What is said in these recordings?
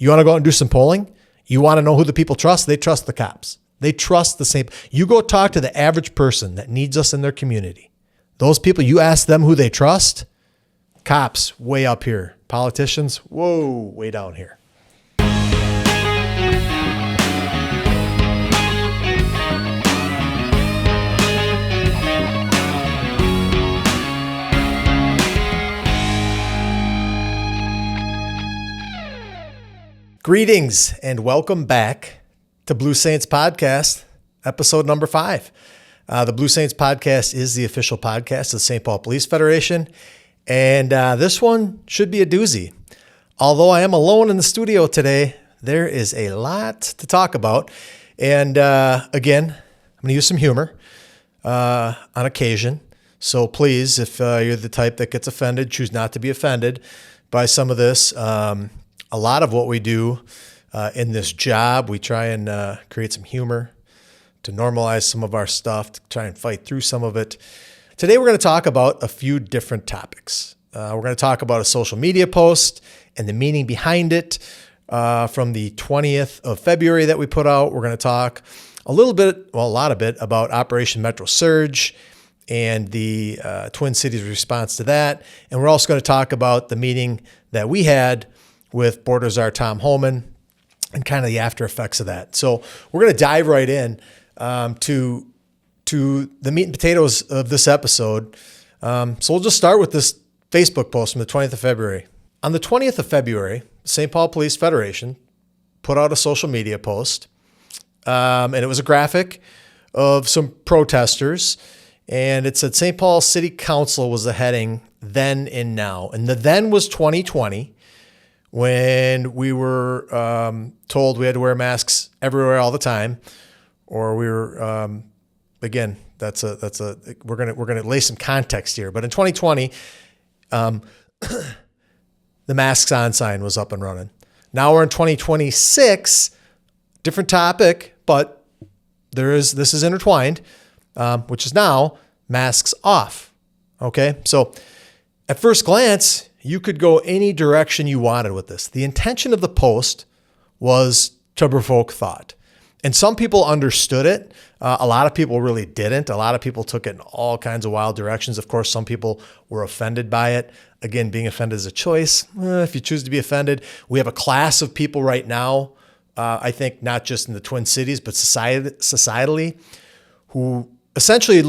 You want to go out and do some polling? You want to know who the people trust? They trust the cops. They trust the same. You go talk to the average person that needs us in their community. Those people, you ask them who they trust. Cops, way up here. Politicians, whoa, way down here. Greetings and welcome back to Blue Saints Podcast, episode number 5. The Blue Saints Podcast is the official podcast of the St. Paul Police Federation, and this one should be a doozy. Although I am alone in the studio today, there is a lot to talk about, and again, I'm going to use some humor on occasion, so please, if you're the type that gets offended, choose not to be offended by some of this. A lot of what we do in this job, we try and create some humor to normalize some of our stuff, to try and fight through some of it. Today, we're going to talk about a few different topics. We're going to talk about a social media post and the meaning behind it from the 20th of February that we put out. We're going to talk a lot of it about Operation Metro Surge and the Twin Cities response to that. And we're also going to talk about the meeting that we had with Board Czar Tom Homan and kind of the after effects of that. So we're going to dive right in to the meat and potatoes of this episode. So we'll just start with this Facebook post from the 20th of February. On the 20th of February, St. Paul Police Federation put out a social media post, and it was a graphic of some protesters, and it said St. Paul City Council was the heading then and now. And the then was 2020. When we were told we had to wear masks everywhere all the time, or we were again, we're gonna lay some context here. But in 2020, the masks on sign was up and running. Now we're in 2026, different topic, but this is intertwined, which is now masks off. Okay, so at first glance, you could go any direction you wanted with this. The intention of the post was to provoke thought. And some people understood it. A lot of people really didn't. A lot of people took it in all kinds of wild directions. Of course, some people were offended by it. Again, being offended is a choice. If you choose to be offended, we have a class of people right now, I think not just in the Twin Cities, but societally, who essentially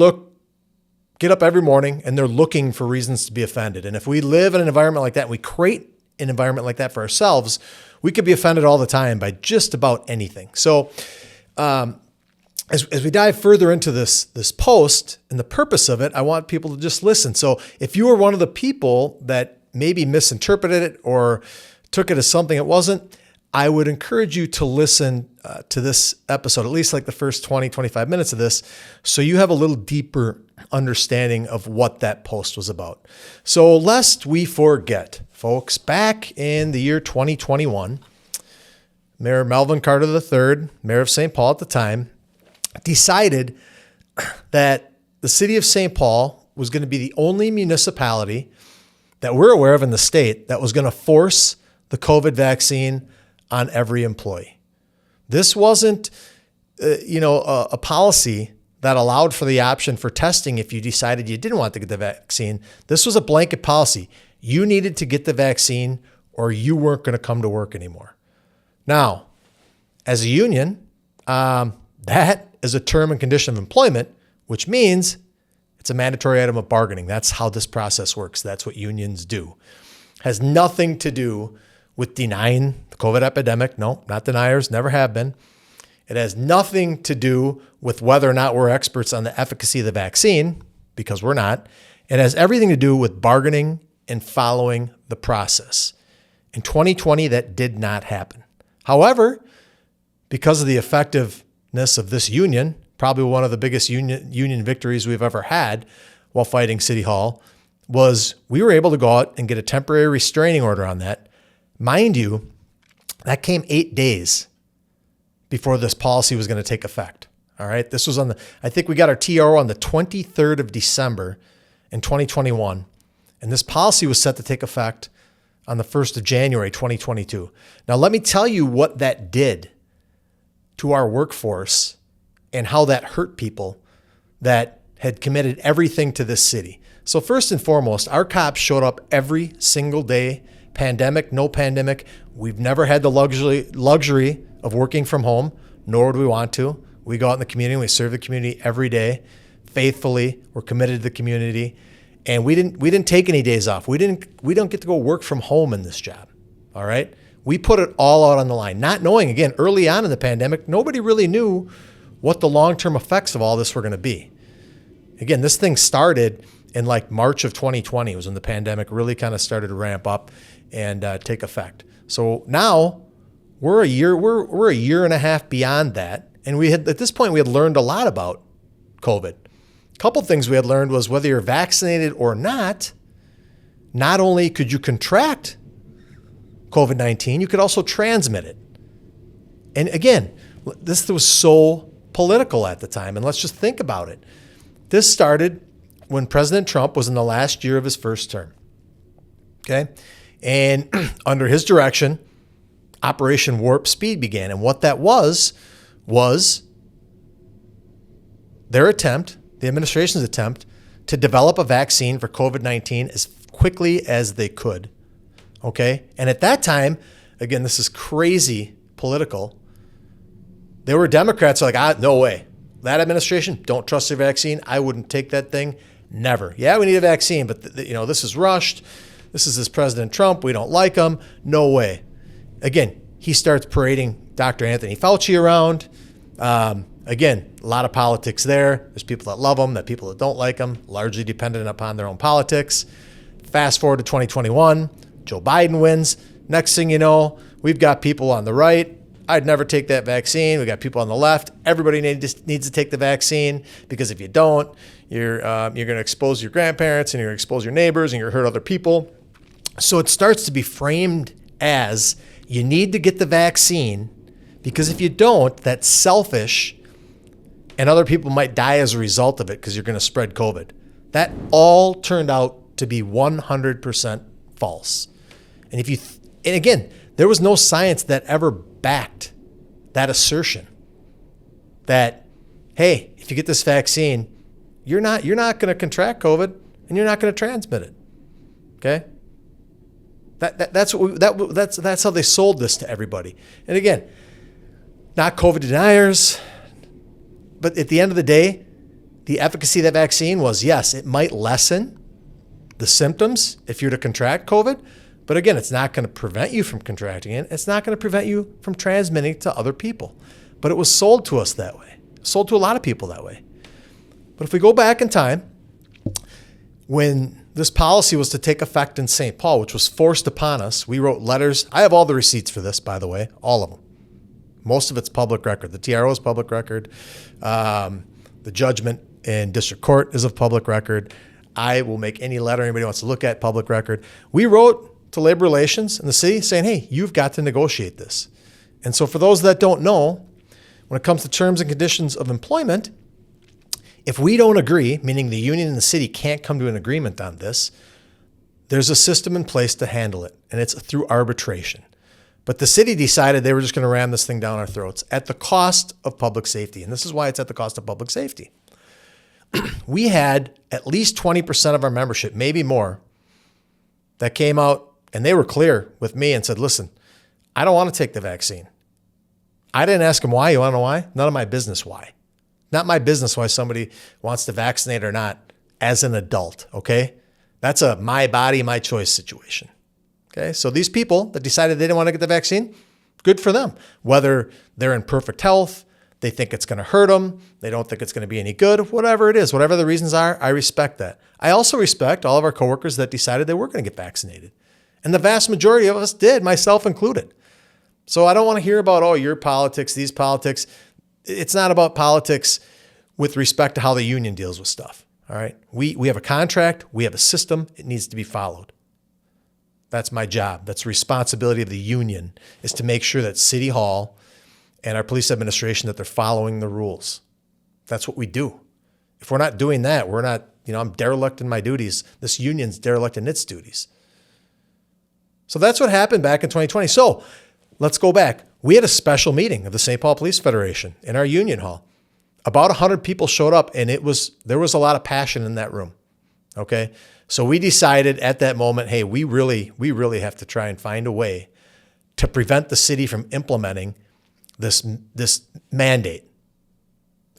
get up every morning and they're looking for reasons to be offended. And if we live in an environment like that, and we create an environment like that for ourselves, we could be offended all the time by just about anything. So as we dive further into this post and the purpose of it, I want people to just listen. So if you were one of the people that maybe misinterpreted it or took it as something it wasn't, I would encourage you to listen to this episode, at least like the first 20, 25 minutes of this, so you have a little deeper understanding of what that post was about. So lest we forget, folks, back in the year 2021, Mayor Melvin Carter III, Mayor of St. Paul at the time, decided that the city of St. Paul was going to be the only municipality that we're aware of in the state that was going to force the COVID vaccine on every employee. This wasn't, a policy that allowed for the option for testing if you decided you didn't want to get the vaccine. This was a blanket policy. You needed to get the vaccine or you weren't going to come to work anymore. Now, as a union, that is a term and condition of employment, which means it's a mandatory item of bargaining. That's how this process works. That's what unions do. Has nothing to do with denying the COVID epidemic. No, not deniers, never have been. It has nothing to do with whether or not we're experts on the efficacy of the vaccine, because we're not. It has everything to do with bargaining and following the process. In 2020, that did not happen. However, because of the effectiveness of this union, probably one of the biggest union victories we've ever had while fighting City Hall, was we were able to go out and get a temporary restraining order on that. Mind you, that came 8 days before this policy was going to take effect. All right. This was I think we got our TRO on the 23rd of December in 2021. And this policy was set to take effect on the 1st of January, 2022. Now, let me tell you what that did to our workforce and how that hurt people that had committed everything to this city. So first and foremost, our cops showed up every single day, pandemic, no pandemic. We've never had the luxury of working from home, nor would we want to. We go out in the community and we serve the community every day, faithfully. We're committed to the community. And we didn't take any days off. We don't get to go work from home in this job. All right. We put it all out on the line, not knowing, again, early on in the pandemic, nobody really knew what the long-term effects of all this were going to be. Again, this thing started in like March of 2020 was when the pandemic really kind of started to ramp up and take effect. So now we're a year and a half beyond that. And at this point, we had learned a lot about COVID. A couple things we had learned was whether you're vaccinated or not only could you contract COVID-19, you could also transmit it. And again, this was so political at the time. And let's just think about it. This started when President Trump was in the last year of his first term. Okay. And under his direction, Operation Warp Speed began. And what that was their attempt, the administration's attempt, to develop a vaccine for COVID-19 as quickly as they could. Okay. And at that time, again, this is crazy political. There were Democrats who were like, no way. That administration, don't trust their vaccine. I wouldn't take that thing. Never. Yeah, we need a vaccine, but this is rushed. This is President Trump. We don't like him. No way. Again, he starts parading Dr. Anthony Fauci around. Again, a lot of politics there. There's people that love him, that people that don't like him, largely dependent upon their own politics. Fast forward to 2021, Joe Biden wins. Next thing you know, we've got people on the right. I'd never take that vaccine. We got people on the left. Everybody needs to take the vaccine because if you don't, you're going to expose your grandparents and you're going to expose your neighbors and you're going to hurt other people. So it starts to be framed as you need to get the vaccine because if you don't, that's selfish and other people might die as a result of it because you're going to spread COVID. That all turned out to be 100% false. And again, there was no science that ever backed that assertion that, hey, if you get this vaccine, you're not going to contract COVID and you're not going to transmit it. Okay? That's how they sold this to everybody. And again, not COVID deniers, but at the end of the day, the efficacy of that vaccine was, yes, it might lessen the symptoms if you're to contract COVID, but again, it's not going to prevent you from contracting it. It's not going to prevent you from transmitting it to other people. But it was sold to us that way. Sold to a lot of people that way. But if we go back in time, when this policy was to take effect in St. Paul, which was forced upon us, we wrote letters. I have all the receipts for this, by the way, all of them. Most of it's public record. The TRO is public record. The judgment in district court is of public record. I will make any letter anybody wants to look at public record. We wrote to labor relations in the city saying, hey, you've got to negotiate this. And so for those that don't know, when it comes to terms and conditions of employment, if we don't agree, meaning the union and the city can't come to an agreement on this, there's a system in place to handle it, and it's through arbitration. But the city decided they were just going to ram this thing down our throats at the cost of public safety. And this is why it's at the cost of public safety. We had at least 20% of our membership, maybe more, that came out and they were clear with me and said, listen, I don't want to take the vaccine. I didn't ask them why. You want to know why? None of my business why. Not my business why somebody wants to vaccinate or not as an adult, okay? That's a my body, my choice situation, okay? So these people that decided they didn't want to get the vaccine, good for them. Whether they're in perfect health, they think it's going to hurt them, they don't think it's going to be any good, whatever it is, whatever the reasons are, I respect that. I also respect all of our coworkers that decided they were going to get vaccinated. And the vast majority of us did, myself included. So I don't want to hear about, your politics, these politics. It's not about politics with respect to how the union deals with stuff. All right. We have a contract. We have a system. It needs to be followed. That's my job. That's the responsibility of the union, is to make sure that City Hall and our police administration, that they're following the rules. That's what we do. If we're not doing that, we're not, I'm derelict in my duties. This union's derelict in its duties. So that's what happened back in 2020. So let's go back. We had a special meeting of the St. Paul Police Federation in our union hall. About 100 people showed up, and there was a lot of passion in that room. Okay. So we decided at that moment, hey, we really have to try and find a way to prevent the city from implementing this mandate.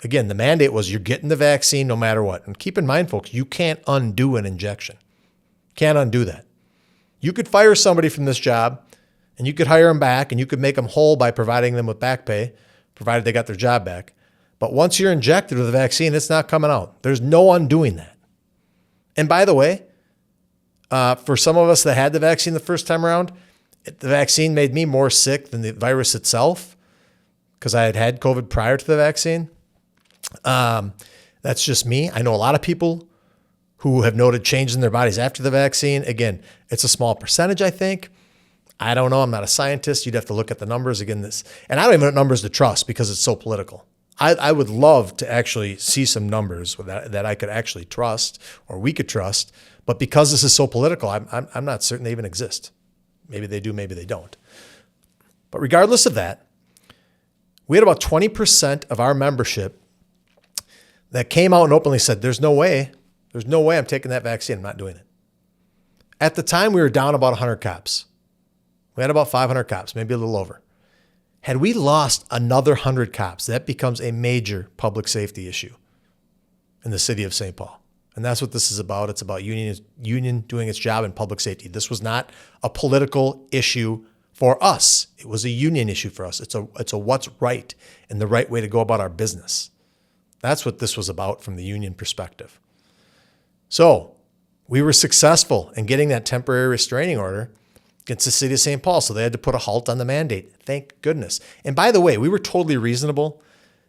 Again, the mandate was you're getting the vaccine no matter what. And keep in mind, folks, you can't undo an injection. Can't undo that. You could fire somebody from this job, and you could hire them back, and you could make them whole by providing them with back pay, provided they got their job back. But once you're injected with the vaccine, it's not coming out. There's no undoing that. And by the way, for some of us that had the vaccine the first time around, the vaccine made me more sick than the virus itself because I had COVID prior to the vaccine. That's just me. I know a lot of people who have noted changes in their bodies after the vaccine. Again, it's a small percentage, I think. I don't know. I'm not a scientist. You'd have to look at the numbers again. And I don't even know what numbers to trust because it's so political. I would love to actually see some numbers that I could actually trust or we could trust. But because this is so political, I'm not certain they even exist. Maybe they do, maybe they don't. But regardless of that, we had about 20% of our membership that came out and openly said, there's no way I'm taking that vaccine. I'm not doing it. At the time, we were down about 100 cops. We had about 500 cops, maybe a little over. Had we lost another 100 cops, that becomes a major public safety issue in the city of St. Paul. And that's what this is about. It's about union doing its job in public safety. This was not a political issue for us. It was a union issue for us. It's a what's right and the right way to go about our business. That's what this was about from the union perspective. So we were successful in getting that temporary restraining order against the city of St. Paul. So they had to put a halt on the mandate. Thank goodness. And by the way, we were totally reasonable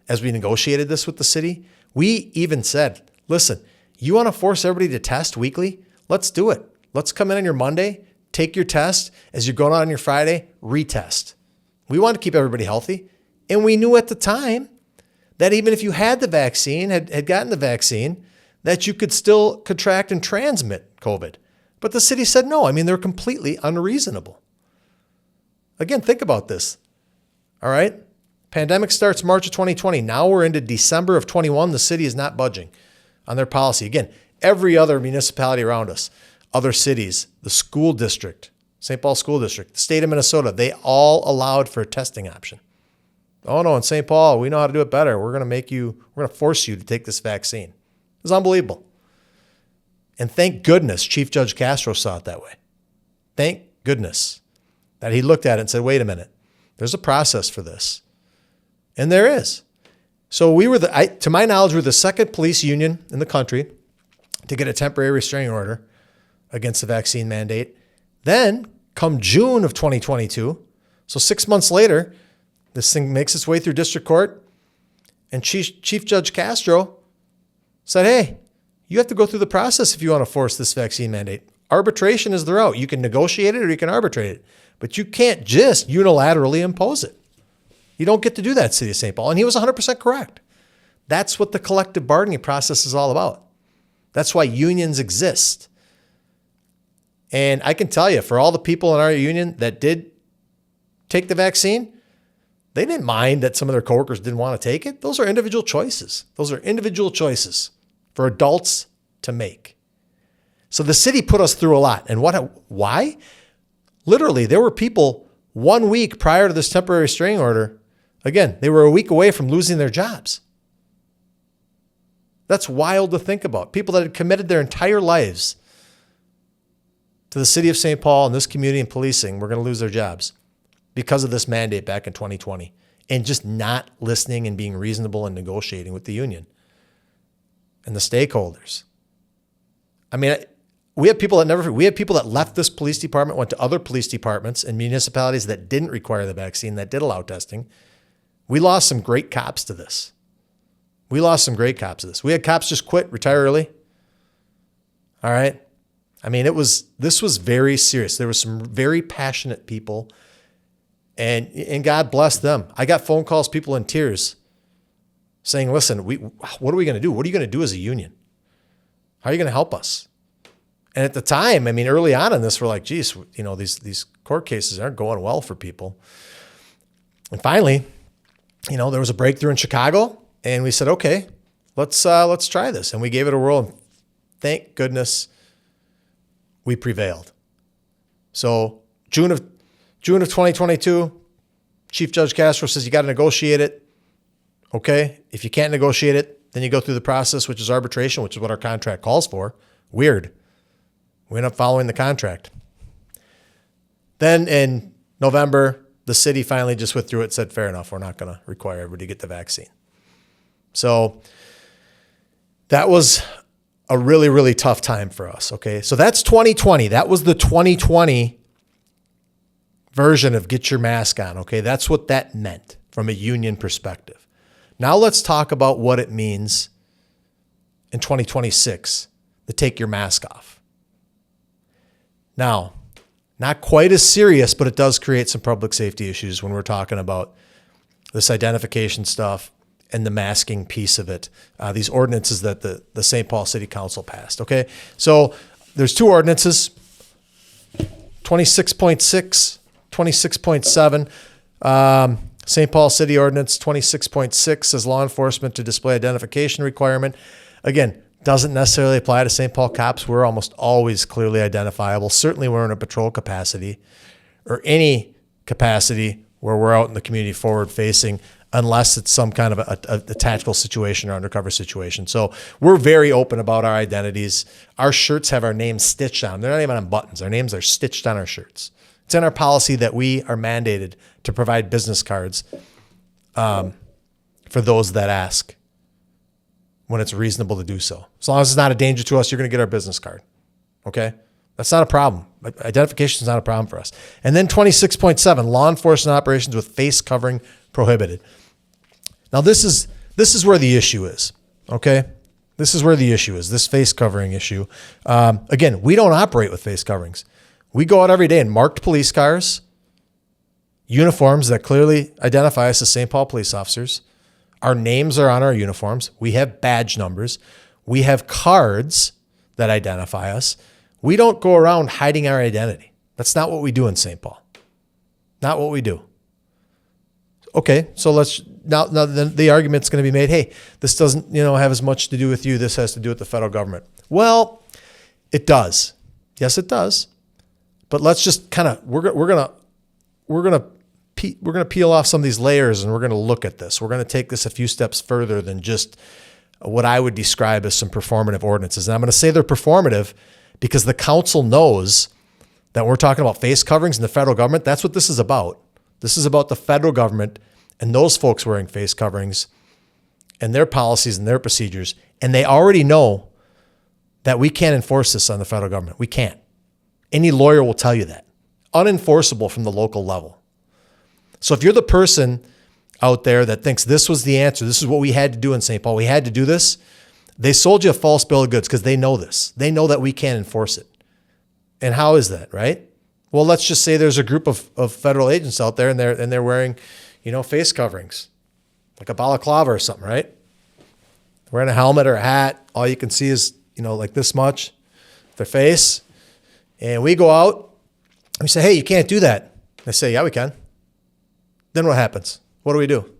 as we negotiated this with the city. We even said, listen, you want to force everybody to test weekly? Let's do it. Let's come in on your Monday, take your test. As you're going on your Friday, retest. We want to keep everybody healthy. And we knew at the time that even if you had the vaccine, had gotten the vaccine, that you could still contract and transmit COVID. But the city said no. I mean, they're completely unreasonable. Again, think about this. All right? Pandemic starts March of 2020. Now we're into December of 21. The city is not budging on their policy. Again, every other municipality around us, other cities, the school district, St. Paul School District, the state of Minnesota, they all allowed for a testing option. Oh no, in St. Paul, we know how to do it better. We're going to force you to take this vaccine. It's unbelievable. And thank goodness Chief Judge Castro saw it that way. Thank goodness that he looked at it and said, wait a minute, there's a process for this. And there is. So we were to my knowledge, we're the second police union in the country to get a temporary restraining order against the vaccine mandate. Then come June of 2022, so 6 months later, this thing makes its way through district court, and Chief Judge Castro said, hey, you have to go through the process if you want to force this vaccine mandate. Arbitration is the route. You can negotiate it or you can arbitrate it, but you can't just unilaterally impose it. You don't get to do that, City of St. Paul. And he was 100% correct. That's what the collective bargaining process is all about. That's why unions exist. And I can tell you, for all the people in our union that did take the vaccine, they didn't mind that some of their coworkers didn't want to take it. Those are individual choices. Those are individual choices for adults to make. So the city put us through a lot. And why? Literally, there were people 1 week prior to this temporary restraining order. Again, they were a week away from losing their jobs. That's wild to think about. People that had committed their entire lives to the city of St. Paul and this community and policing were going to lose their jobs because of this mandate back in 2020 and just not listening and being reasonable and negotiating with the union and the stakeholders. I mean, we have people that left this police department, went to other police departments and municipalities that didn't require the vaccine, that did allow testing. We lost some great cops to this. We had cops just quit, retire early. All right. I mean, this was very serious. There were some very passionate people, and God bless them. I got phone calls, people in tears saying, listen, what are we going to do? What are you going to do as a union? How are you going to help us? And at the time, I mean, early on in this, we're like, geez, you know, these court cases aren't going well for people. And finally, you know, there was a breakthrough in Chicago, and we said, okay, let's try this. And we gave it a whirl, and thank goodness we prevailed. So June of 2022, Chief Judge Castro says you got to negotiate it. Okay, if you can't negotiate it, then you go through the process, which is arbitration, which is what our contract calls for. Weird. We end up following the contract. Then in November, the city finally just withdrew it and said, fair enough, we're not going to require everybody to get the vaccine. So that was a really, really tough time for us, okay? So that's 2020. That was the 2020 version of get your mask on, okay? That's what that meant from a union perspective. Now let's talk about what it means in 2026 to take your mask off. Now, not quite as serious, but it does create some public safety issues when we're talking about this identification stuff and the masking piece of it. These ordinances that the St. Paul City Council passed, okay? So there's two ordinances, 26.6, 26.7. St. Paul City Ordinance 26.6 says law enforcement to display identification requirement. Again, doesn't necessarily apply to St. Paul cops. We're almost always clearly identifiable. Certainly we're in a patrol capacity or any capacity where we're out in the community forward facing, unless it's some kind of a tactical situation or undercover situation. So we're very open about our identities. Our shirts have our names stitched on them. They're not even on buttons. Our names are stitched on our shirts. It's in our policy that we are mandated to provide business cards for those that ask when it's reasonable to do so. As long as it's not a danger to us, you're going to get our business card. Okay? That's not a problem. Identification is not a problem for us. And then 26.7, law enforcement operations with face covering prohibited. Now this is where the issue is. Okay? This is where the issue is, this face covering issue. Again, we don't operate with face coverings. We go out every day in marked police cars, uniforms that clearly identify us as St. Paul police officers. Our names are on our uniforms. We have badge numbers. We have cards that identify us. We don't go around hiding our identity. That's not what we do in St. Paul. Not what we do. Okay, so now then the argument's going to be made, hey, this doesn't, have as much to do with you. This has to do with the federal government. Well, it does. Yes, it does. But let's just kind of we're gonna peel off some of these layers, and we're gonna look at this. We're gonna take this a few steps further than just what I would describe as some performative ordinances. And I'm gonna say they're performative because the council knows that we're talking about face coverings in the federal government. That's what this is about. This is about the federal government and those folks wearing face coverings and their policies and their procedures. And they already know that we can't enforce this on the federal government. We can't. Any lawyer will tell you that. Unenforceable from the local level. So if you're the person out there that thinks this was the answer, this is what we had to do in St. Paul, we had to do this, they sold you a false bill of goods because they know this. They know that we can't enforce it. And how is that, right? Well, let's just say there's a group of federal agents out there and they're wearing, face coverings, like a balaclava or something, right? Wearing a helmet or a hat. All you can see is, like this much, their face. And we go out and we say, hey, you can't do that. They say, yeah, we can. Then what happens? What do?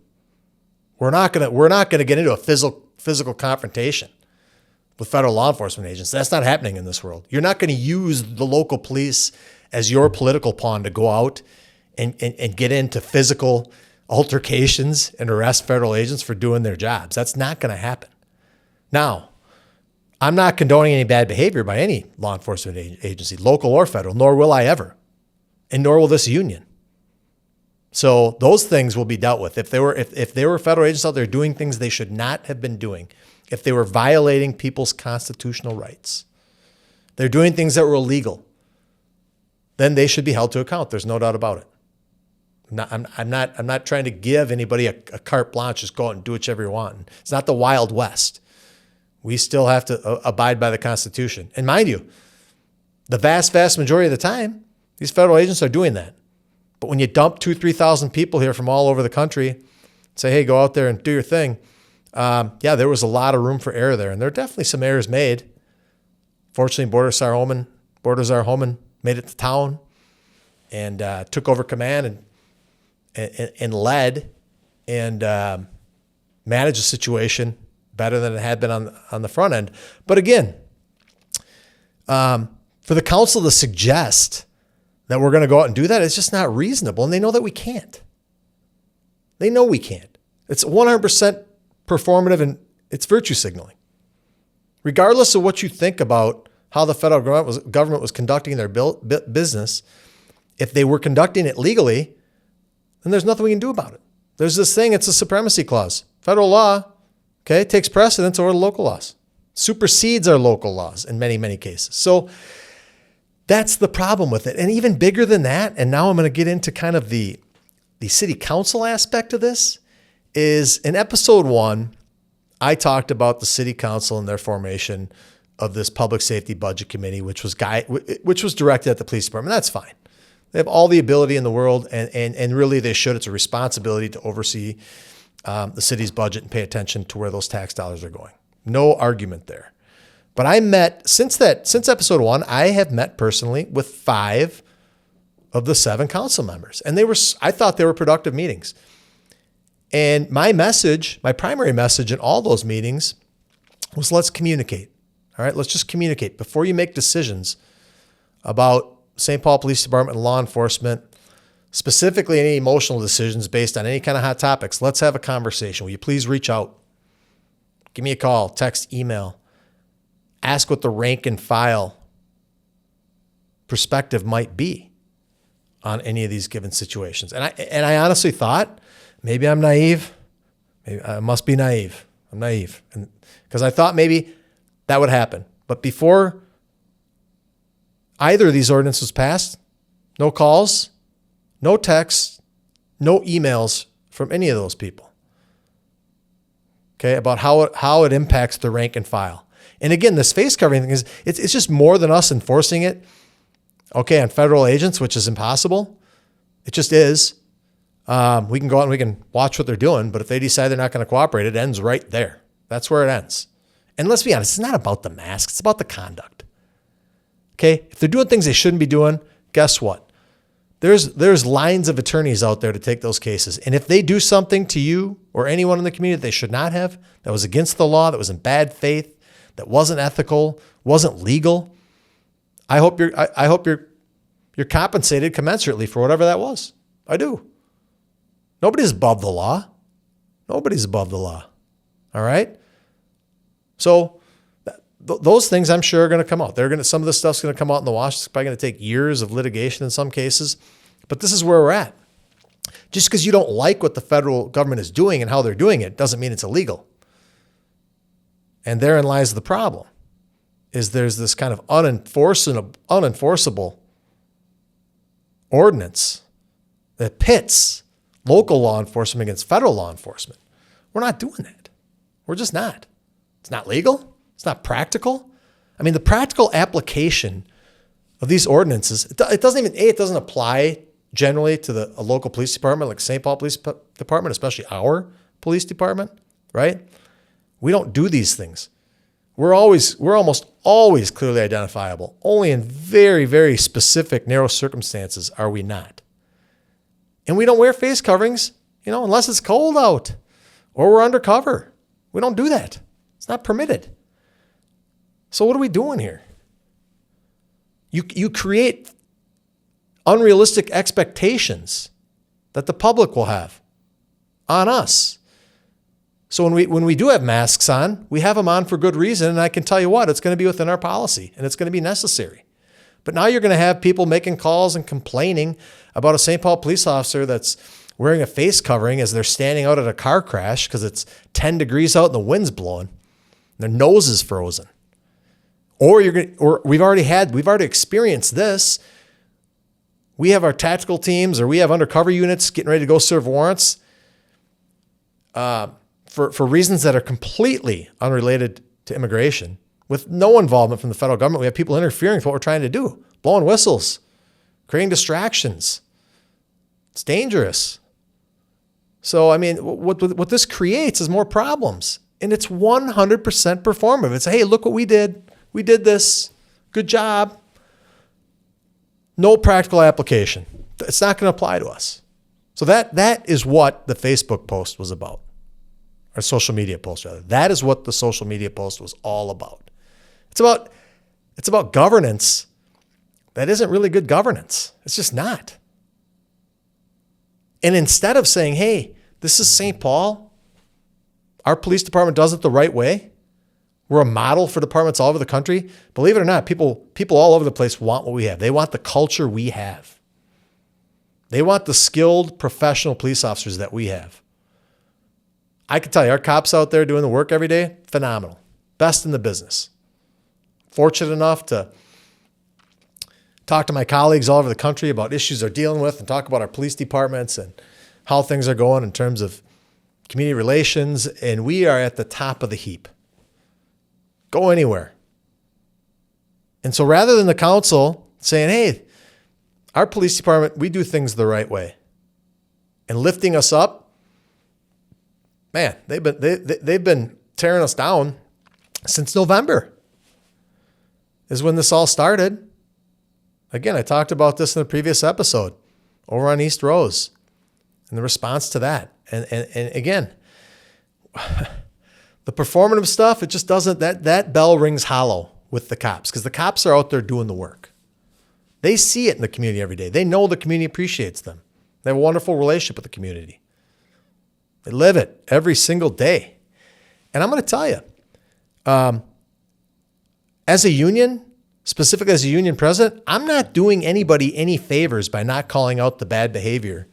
We're not gonna get into a physical confrontation with federal law enforcement agents. That's not happening in this world. You're not going to use the local police as your political pawn to go out and get into physical altercations and arrest federal agents for doing their jobs. That's not going to happen. Now, I'm not condoning any bad behavior by any law enforcement agency, local or federal, nor will I ever, and nor will this union. So those things will be dealt with. If there were federal agents out there doing things they should not have been doing, if they were violating people's constitutional rights, they're doing things that were illegal, then they should be held to account. There's no doubt about it. I'm not trying to give anybody a carte blanche, just go out and do whichever you want. It's not the Wild West. We still have to abide by the Constitution. And mind you, the vast, vast majority of the time, these federal agents are doing that. But when you dump 2,000-3,000 people here from all over the country, say, hey, go out there and do your thing. There was a lot of room for error there. And there are definitely some errors made Fortunately, Borders-Our Homan made it to town and took over command and led and managed the situation better than it had been on the front end. But again, for the council to suggest that we're going to go out and do that, it's just not reasonable. And they know that we can't. They know we can't. It's 100% performative and it's virtue signaling. Regardless of what you think about how the federal government was conducting their business, if they were conducting it legally, then there's nothing we can do about it. There's this thing, it's a supremacy clause. Federal law, okay, takes precedence over the local laws. Supersedes our local laws in many, many cases. So that's the problem with it. And even bigger than that, and now I'm going to get into kind of the city council aspect of this, is in episode 1, I talked about the city council and their formation of this public safety budget committee, which was directed at the police department. That's fine. They have all the ability in the world, and really they should. It's a responsibility to oversee the city's budget and pay attention to where those tax dollars are going. No argument there. But I met, since episode 1, I have met personally with 5 of the 7 council members. And I thought they were productive meetings. And my primary message in all those meetings was, let's communicate. All right, let's just communicate. Before you make decisions about St. Paul Police Department and law enforcement, specifically any emotional decisions based on any kind of hot topics, let's have a conversation. Will you please reach out? Give me a call, text, email. Ask what the rank and file perspective might be on any of these given situations. And I honestly thought, maybe I'm naive. Maybe I must be naive. I'm naive. And because I thought maybe that would happen. But before either of these ordinances was passed, no calls, no texts, no emails from any of those people. Okay, about how it impacts the rank and file. And again, this face covering thing it's just more than us enforcing it. Okay, on federal agents, which is impossible. It just is. We can go out and we can watch what they're doing, but if they decide they're not going to cooperate, it ends right there. That's where it ends. And let's be honest, it's not about the mask, it's about the conduct. Okay? If they're doing things they shouldn't be doing, guess what? There's lines of attorneys out there to take those cases. And if they do something to you or anyone in the community that they should not have, that was against the law, that was in bad faith, that wasn't ethical, wasn't legal, I hope you're compensated commensurately for whatever that was. I do. Nobody's above the law. Nobody's above the law. All right? So those things I'm sure are going to come out. Some of this stuff's going to come out in the wash. It's probably going to take years of litigation in some cases. But this is where we're at. Just because you don't like what the federal government is doing and how they're doing it doesn't mean it's illegal. And therein lies the problem, is there's this kind of unenforceable ordinance that pits local law enforcement against federal law enforcement. We're not doing that. We're just not. It's not legal. It's not practical. I mean, the practical application of these ordinances, it doesn't apply generally to a local police department like St. Paul Police Department, especially our police department, right? We don't do these things. We're almost always clearly identifiable. Only in very, very specific, narrow circumstances are we not. And we don't wear face coverings, unless it's cold out or we're undercover. We don't do that. It's not permitted. So what are we doing here? You create unrealistic expectations that the public will have on us. So when we do have masks on, we have them on for good reason. And I can tell you what, it's going to be within our policy and it's going to be necessary. But now you're going to have people making calls and complaining about a St. Paul police officer that's wearing a face covering as they're standing out at a car crash because it's 10 degrees out and the wind's blowing. And their nose is frozen. Or we've already experienced this. We have our tactical teams or we have undercover units getting ready to go serve warrants for reasons that are completely unrelated to immigration, with no involvement from the federal government. We have people interfering with what we're trying to do, blowing whistles, creating distractions. It's dangerous. So, I mean, what this creates is more problems. And it's 100% performative. It's, hey, look what we did. We did this. Good job. No practical application. It's not going to apply to us. So that is what the Facebook post was about, or social media post rather. That is what the social media post was all about. It's about governance that isn't really good governance. It's just not. And instead of saying, hey, this is St. Paul, our police department does it the right way, we're a model for departments all over the country. Believe it or not, people all over the place want what we have. They want the culture we have. They want the skilled professional police officers that we have. I can tell you, our cops out there doing the work every day, phenomenal. Best in the business. Fortunate enough to talk to my colleagues all over the country about issues they're dealing with and talk about our police departments and how things are going in terms of community relations. And we are at the top of the heap. Go anywhere. And so rather than the council saying, hey, our police department, we do things the right way, and lifting us up, man, they've been tearing us down since November is when this all started. Again, I talked about this in the previous episode over on East Rose and the response to that. And again, the performative stuff, it just doesn't, that bell rings hollow with the cops because the cops are out there doing the work. They see it in the community every day. They know the community appreciates them. They have a wonderful relationship with the community. They live it every single day. And I'm going to tell you, as a union, specifically as a union president, I'm not doing anybody any favors by not calling out the bad behavior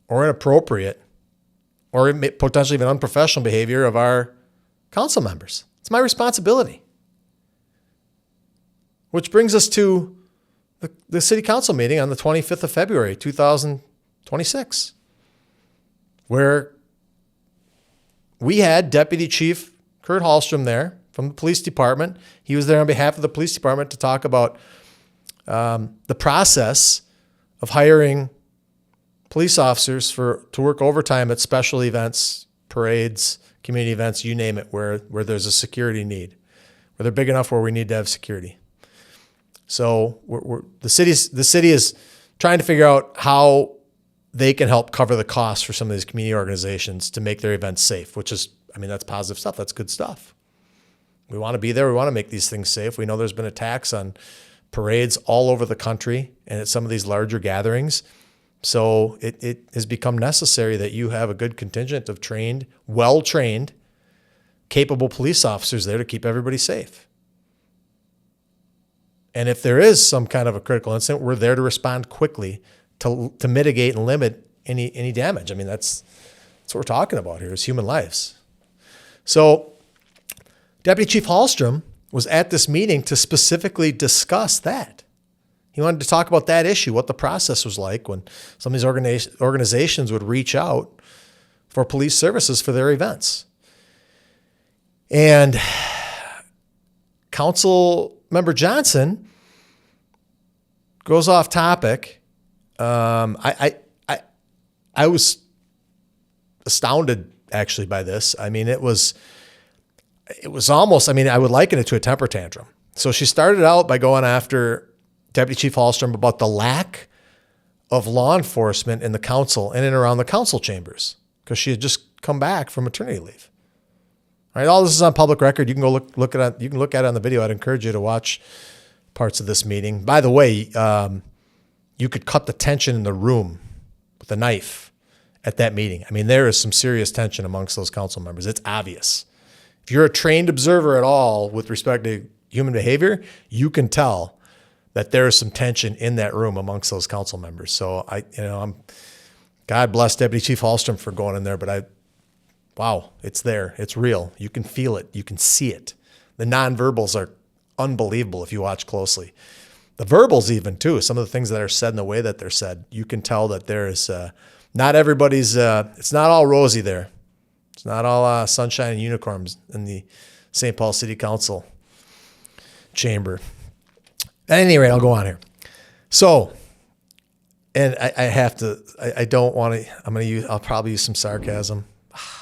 or inappropriate or potentially even unprofessional behavior of our council members. It's my responsibility. Which brings us to the city council meeting on the 25th of February, 2026, where we had Deputy Chief Kurt Hallstrom there from the police department. He was there on behalf of the police department to talk about the process of hiring police officers to work overtime at special events, parades, community events, you name it, where there's a security need, where they're big enough where we need to have security. So the city is trying to figure out how they can help cover the costs for some of these community organizations to make their events safe, which is, that's positive stuff. That's good stuff. We want to be there. We want to make these things safe. We know there's been attacks on parades all over the country and at some of these larger gatherings. So it has become necessary that you have a good contingent of trained, well-trained, capable police officers there to keep everybody safe. And if there is some kind of a critical incident, we're there to respond quickly to mitigate and limit any damage. That's what we're talking about here is human lives. So Deputy Chief Hallstrom was at this meeting to specifically discuss that. He wanted to talk about that issue, what the process was like when some of these organizations would reach out for police services for their events. And Council Member Johnson goes off topic. I was astounded actually by this. It was almost, I would liken it to a temper tantrum. So she started out by going after Deputy Chief Hallstrom about the lack of law enforcement in the council and in and around the council chambers because she had just come back from maternity leave. All right, all this is on public record. You can go look at it. You can look at it on the video. I'd encourage you to watch parts of this meeting. By the way, you could cut the tension in the room with a knife at that meeting. There is some serious tension amongst those council members. It's obvious. If you're a trained observer at all with respect to human behavior, you can tell that there is some tension in that room amongst those council members. So God bless Deputy Chief Hallstrom for going in there, but wow, it's there. It's real. You can feel it. You can see it. The nonverbals are unbelievable if you watch closely. The verbals even too, some of the things that are said and the way that they're said, you can tell that there is not everybody's, it's not all rosy there. It's not all sunshine and unicorns in the St. Paul City Council chamber. At any rate, I'll go on here. So, and I don't want to, I'll probably use some sarcasm.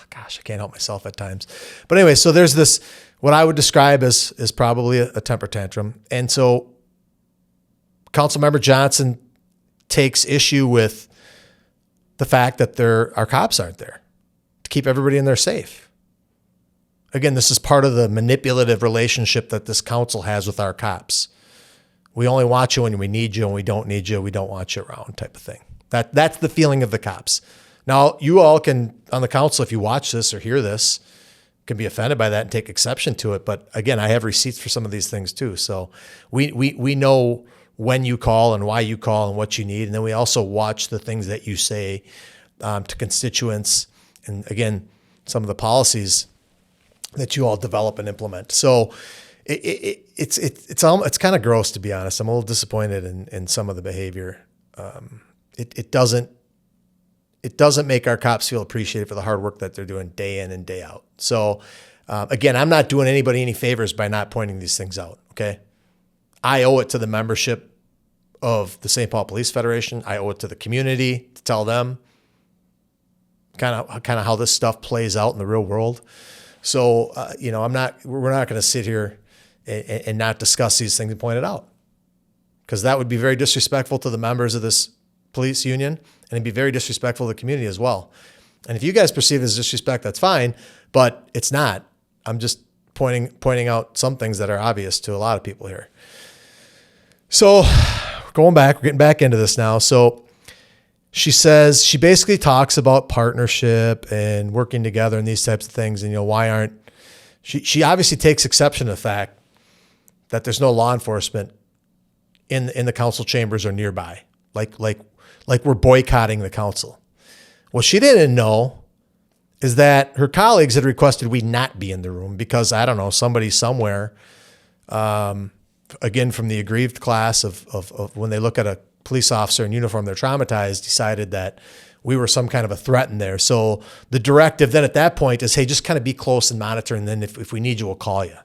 Gosh, I can't help myself at times. But anyway, so there's this, what I would describe as probably a temper tantrum. And so Councilmember Johnson takes issue with the fact that our cops aren't there to keep everybody in there safe. Again, this is part of the manipulative relationship that this council has with our cops. We only want you when we need you, and we don't need you, we don't want you around, type of thing. That's the feeling of the cops. Now, you all can, on the council, if you watch this or hear this, can be offended by that and take exception to it. But again, I have receipts for some of these things too. So we know when you call and why you call and what you need. And then we also watch the things that you say to constituents. And again, some of the policies that you all develop and implement. So it's kind of gross, to be honest. I'm a little disappointed in some of the behavior. It doesn't make our cops feel appreciated for the hard work that they're doing day in and day out. So again, I'm not doing anybody any favors by not pointing these things out. Okay. I owe it to the membership of the St. Paul Police Federation. I owe it to the community to tell them kind of how this stuff plays out in the real world. So, we're not going to sit here and not discuss these things and point it out, because that would be very disrespectful to the members of this police union, and it'd be very disrespectful to the community as well. And if you guys perceive it as disrespect, that's fine, but it's not. I'm just pointing out some things that are obvious to a lot of people here. So we're getting back into this now. So she basically talks about partnership and working together and these types of things. And, she obviously takes exception to the fact that there's no law enforcement in the council chambers or nearby. Like we're boycotting the council. What she didn't know is that her colleagues had requested we not be in the room because, I don't know, somebody somewhere, again, from the aggrieved class of when they look at a police officer in uniform, they're traumatized, decided that we were some kind of a threat in there. So the directive then at that point is, hey, just kind of be close and monitor. And then if we need you, we'll call you.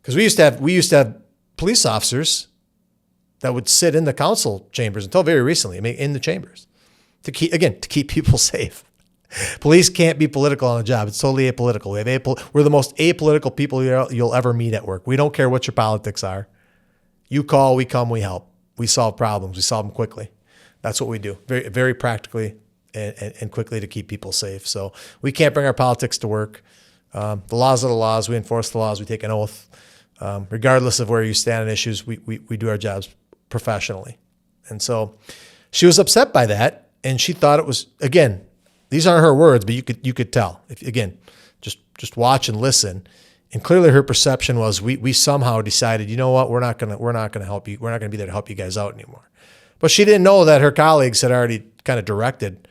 Because we used to have police officers that would sit in the council chambers until very recently, in the chambers to keep people safe. Police can't be political on a job. It's totally apolitical. We're the most apolitical people you'll ever meet at work. We don't care what your politics are. You call, we come, we help. We solve problems. We solve them quickly. That's what we do, very, very practically and quickly to keep people safe. So we can't bring our politics to work. The laws are the laws. We enforce the laws. We take an oath. Regardless of where you stand on issues, we do our jobs professionally. And so she was upset by that, and she thought it was, again, these aren't her words, but you could tell. Just watch and listen. And clearly her perception was we somehow decided, you know what, we're not gonna help you. We're not gonna be there to help you guys out anymore. But she didn't know that her colleagues had already kind of directed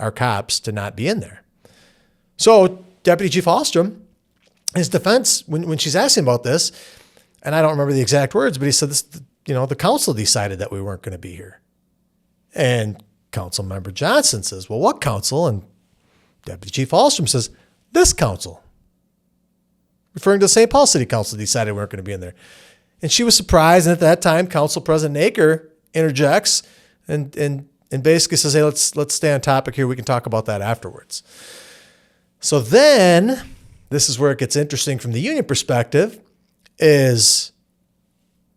our cops to not be in there. So Deputy Chief Hallstrom, his defense, when she's asking about this, and I don't remember the exact words, but he said, the council decided that we weren't going to be here. And Councilmember Johnson says, well, what council? And Deputy Chief Hallstrom says, this council. Referring to the St. Paul City Council decided we weren't going to be in there. And she was surprised. And at that time, Council President Naker interjects and basically says, hey, let's stay on topic here. We can talk about that afterwards. So then, this is where it gets interesting from the union perspective, is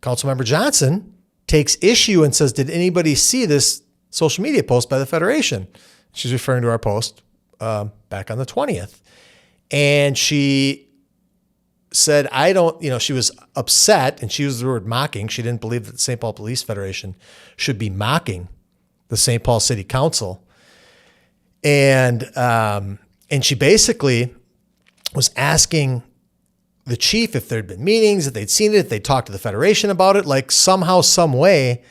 Councilmember Johnson takes issue and says, did anybody see this social media post by the Federation? She's referring to our post back on the 20th. And she said, she was upset, and she used the word mocking. She didn't believe that the St. Paul Police Federation should be mocking the St. Paul City Council. And she basically was asking the chief if there'd been meetings, if they'd seen it, if they'd talked to the Federation about it, like somehow, some way,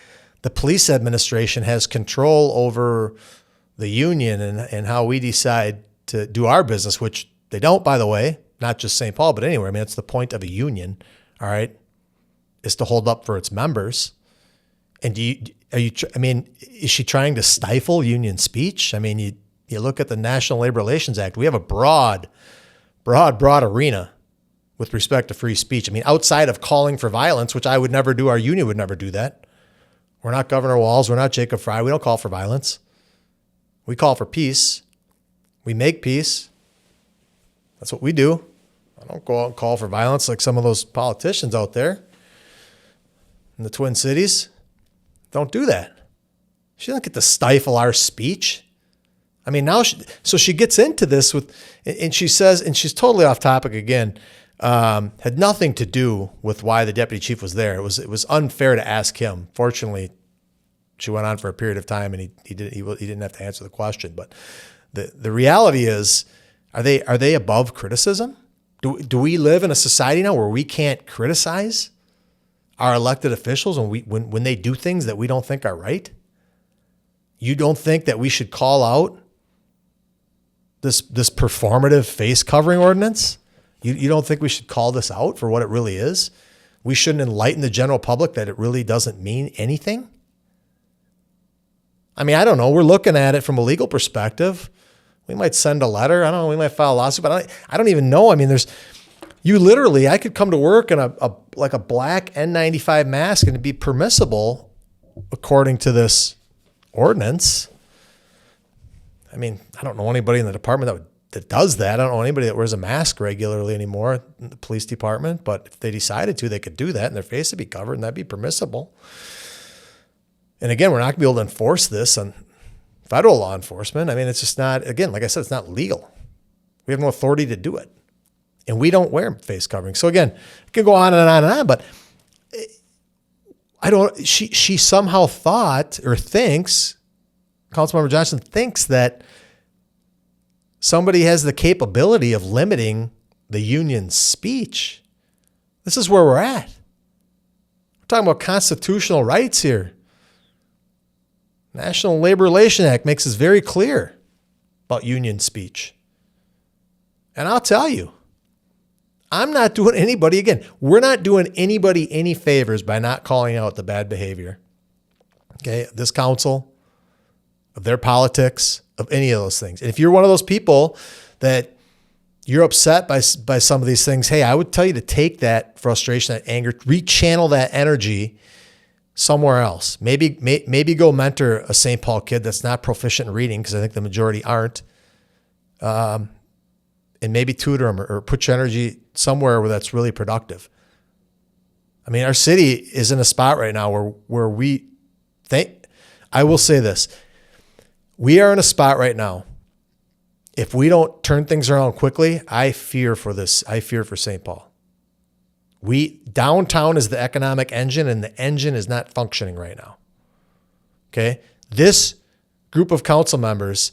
the police administration has control over the union and how we decide to do our business, which they don't, by the way, not just St. Paul, but anywhere. I mean, it's the point of a union, all right, is to hold up for its members. And is she trying to stifle union speech? I mean, you look at the National Labor Relations Act, we have a broad arena with respect to free speech. I mean, outside of calling for violence, which I would never do, our union would never do that. We're not Governor Walz. We're not Jacob Fry. We don't call for violence. We call for peace. We make peace. That's what we do. I don't go out and call for violence like some of those politicians out there in the Twin Cities. Don't do that. She doesn't get to stifle our speech. I mean, now, so she gets into this with, and she says, and she's totally off topic again, had nothing to do with why the deputy chief was there. It was unfair to ask him. Fortunately, she went on for a period of time, and he didn't have to answer the question. But the reality is, are they above criticism? Do we live in a society now where we can't criticize our elected officials when they do things that we don't think are right? You don't think that we should call out this performative face covering ordinance? You don't think we should call this out for what it really is? We shouldn't enlighten the general public that it really doesn't mean anything? I mean, I don't know. We're looking at it from a legal perspective. We might send a letter. I don't know. We might file a lawsuit, but I don't even know. I mean, I could come to work in a black N95 mask and it'd be permissible according to this ordinance. I mean, I don't know anybody in the department that does that. I don't know anybody that wears a mask regularly anymore in the police department, but if they decided to, they could do that and their face would be covered and that'd be permissible. And again, we're not going to be able to enforce this on federal law enforcement. I mean, it's just not, again, like I said, it's not legal. We have no authority to do it. And we don't wear face covering. So again, it can go on and on and on, but she somehow thought or thinks, Councilmember Johnson thinks that somebody has the capability of limiting the union's speech. This is where we're at. We're talking about constitutional rights here. National Labor Relations Act makes this very clear about union speech. And I'll tell you, I'm not doing anybody, again, we're not doing anybody any favors by not calling out the bad behavior. Okay, this council, of their politics, of any of those things. And if you're one of those people that you're upset by some of these things, hey, I would tell you to take that frustration, that anger, rechannel that energy somewhere else. Maybe go mentor a St. Paul kid that's not proficient in reading, because I think the majority aren't. And maybe tutor them or put your energy somewhere where that's really productive. I mean, our city is in a spot right now where we think, I will say this, we are in a spot right now. If we don't turn things around quickly, I fear for this. I fear for St. Paul. Downtown is the economic engine, and the engine is not functioning right now. Okay? This group of council members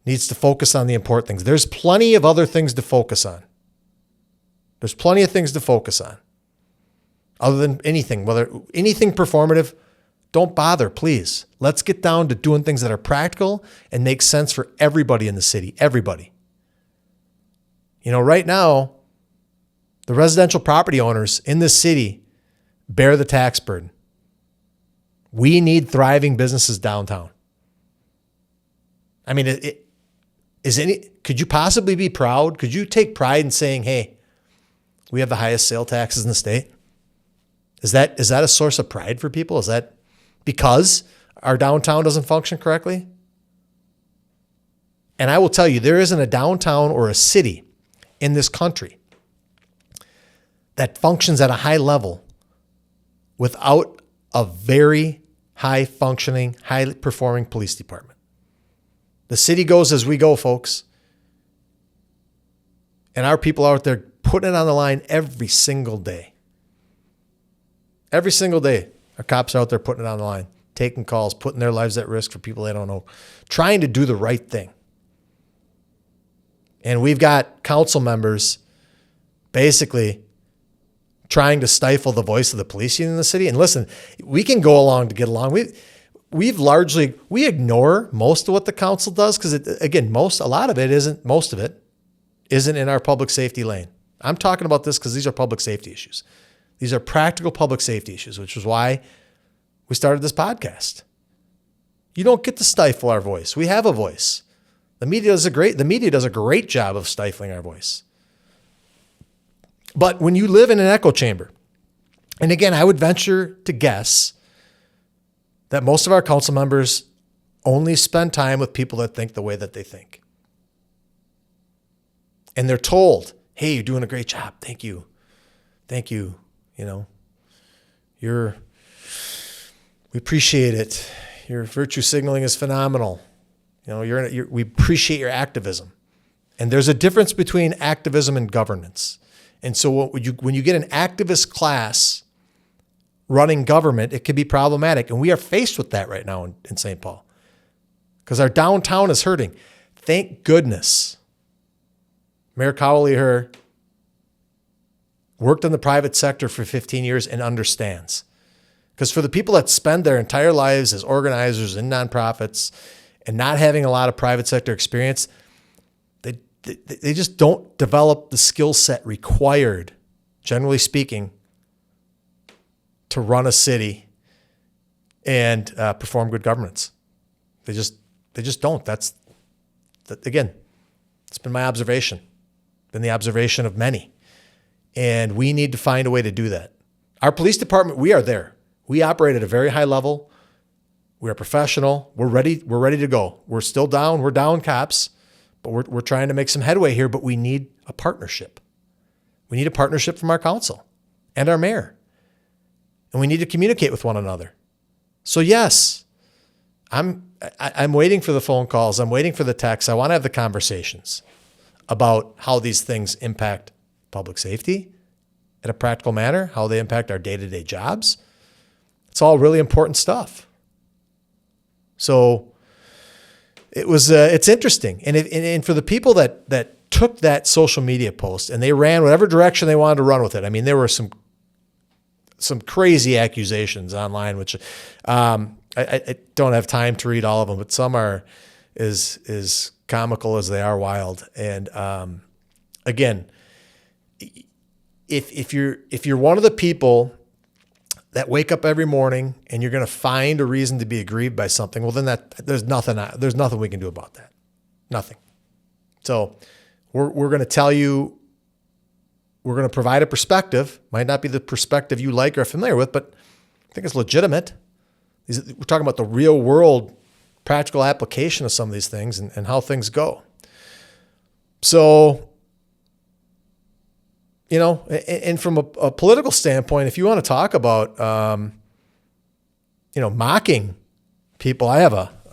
needs to focus on the important things. There's plenty of other things to focus on. There's plenty of things to focus on. Other than anything, whether anything performative, don't bother, please. Let's get down to doing things that are practical and make sense for everybody in the city. Everybody. You know, right now, the residential property owners in this city bear the tax burden. We need thriving businesses downtown. I mean, could you possibly be proud? Could you take pride in saying, hey, we have the highest sale taxes in the state? Is that a source of pride for people? Is that because our downtown doesn't function correctly? And I will tell you, there isn't a downtown or a city in this country that functions at a high level without a very high functioning, high performing police department. The city goes as we go, folks. And our people out there putting it on the line every single day. Every single day, our cops are out there putting it on the line, taking calls, putting their lives at risk for people they don't know, trying to do the right thing. And we've got council members basically trying to stifle the voice of the police union in the city. And listen, we can go along to get along. We ignore most of what the council does because, a lot of it isn't in our public safety lane. I'm talking about this because these are public safety issues. These are practical public safety issues, which is why we started this podcast. You don't get to stifle our voice. We have a voice. The media does a great job of stifling our voice. But when you live in an echo chamber, and again, I would venture to guess that most of our council members only spend time with people that think the way that they think. And they're told, Hey, you're doing a great job. Thank you. Thank you. You know, we appreciate it. Your virtue signaling is phenomenal. You know, we appreciate your activism. And there's a difference between activism and governance. And so when you get an activist class running government, it can be problematic. And we are faced with that right now in St. Paul because our downtown is hurting. Thank goodness Mayor Cowley worked in the private sector for 15 years and understands. Because for the people that spend their entire lives as organizers in nonprofits and not having a lot of private sector experience, they just don't develop the skill set required, generally speaking, to run a city and perform good governance. They just don't. Again, it's been my observation, been the observation of many. And we need to find a way to do that. Our police department, we are there. We operate at a very high level. We are professional. We're ready to go. We're still down. We're down cops, but we're trying to make some headway here, but we need a partnership. We need a partnership from our council and our mayor. And we need to communicate with one another. So yes, I'm waiting for the phone calls. I'm waiting for the texts. I want to have the conversations about how these things impact public safety in a practical manner, how they impact our day-to-day jobs. It's all really important stuff. So it's interesting. And for the people that took that social media post and they ran whatever direction they wanted to run with it. I mean, there were some crazy accusations online, which I don't have time to read all of them, but some are as comical as they are wild. And again, if you're one of the people that wake up every morning and you're going to find a reason to be aggrieved by something, well, then there's nothing we can do about that. Nothing. So we're going to tell you, we're going to provide a perspective. Might not be the perspective you like or are familiar with, but I think it's legitimate. We're talking about the real world practical application of some of these things and how things go. So, you know, and from a political standpoint, if you want to talk about, mocking people,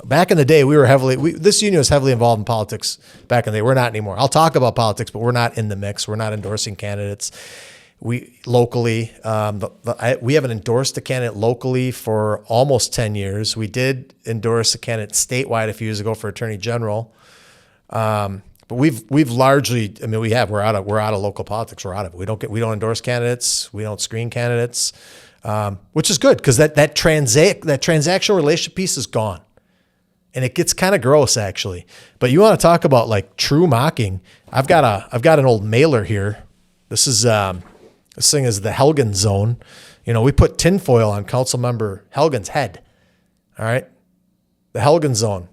back in the day, this union was heavily involved in politics back in the day. We're not anymore. I'll talk about politics, but we're not in the mix. We're not endorsing candidates. We locally, we haven't endorsed a candidate locally for almost 10 years. We did endorse a candidate statewide a few years ago for attorney general. But we've largely, we're out of local politics. We're out of it. We don't endorse candidates. We don't screen candidates, which is good because that transactional relationship piece is gone. And it gets kind of gross, actually. But you want to talk about like true mocking? I've got an old mailer here. This thing is the Helgen zone. You know, we put tinfoil on Councilmember Helgen's head. All right, the Helgen zone.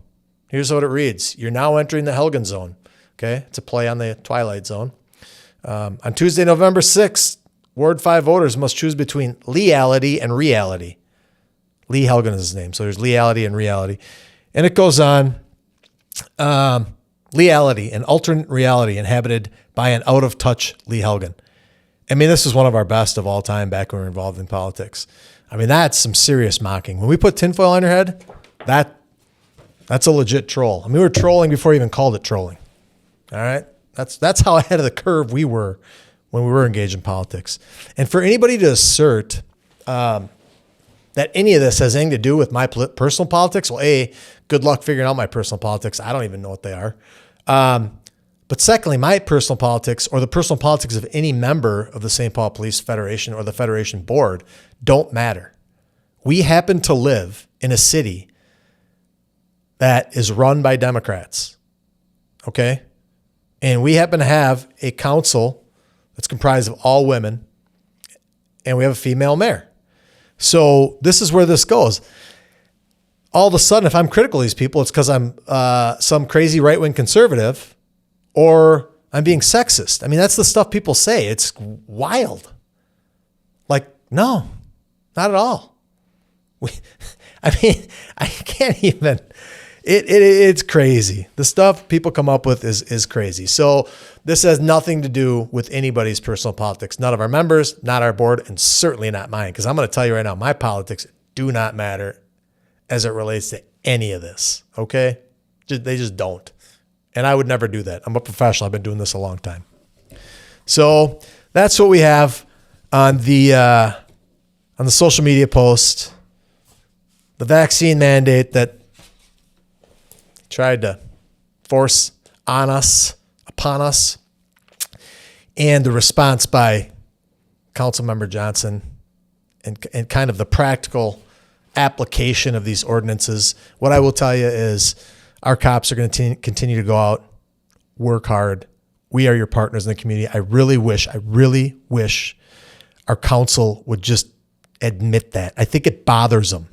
Here's what it reads: You're now entering the Helgen zone. Okay, it's a play on the Twilight Zone. On Tuesday, November 6th, Ward 5 voters must choose between leality and reality. Lee Helgen is his name, so there's leality and reality. And it goes on, leality, an alternate reality inhabited by an out-of-touch Lee Helgen. I mean, this is one of our best of all time back when we were involved in politics. I mean, that's some serious mocking. When we put tinfoil on your head, that's a legit troll. I mean, we were trolling before you even called it trolling. All right? That's how ahead of the curve we were when we were engaged in politics. And for anybody to assert that any of this has anything to do with my personal politics, well, A, good luck figuring out my personal politics. I don't even know what they are. But secondly, my personal politics or the personal politics of any member of the St. Paul Police Federation or the Federation Board don't matter. We happen to live in a city that is run by Democrats, okay? And we happen to have a council that's comprised of all women, and we have a female mayor. So this is where this goes. All of a sudden, if I'm critical of these people, it's because I'm some crazy right-wing conservative or I'm being sexist. I mean, that's the stuff people say. It's wild. Like, no, not at all. I can't even. It's crazy. The stuff people come up with is crazy. So this has nothing to do with anybody's personal politics. None of our members, not our board, and certainly not mine. Because I'm going to tell you right now, my politics do not matter as it relates to any of this. Okay? They just don't. And I would never do that. I'm a professional. I've been doing this a long time. So that's what we have on the social media post. The vaccine mandate that tried to force upon us, and the response by Councilmember Johnson and kind of the practical application of these ordinances. What I will tell you is our cops are going to continue to go out, work hard. We are your partners in the community. I really wish our council would just admit that. I think it bothers them,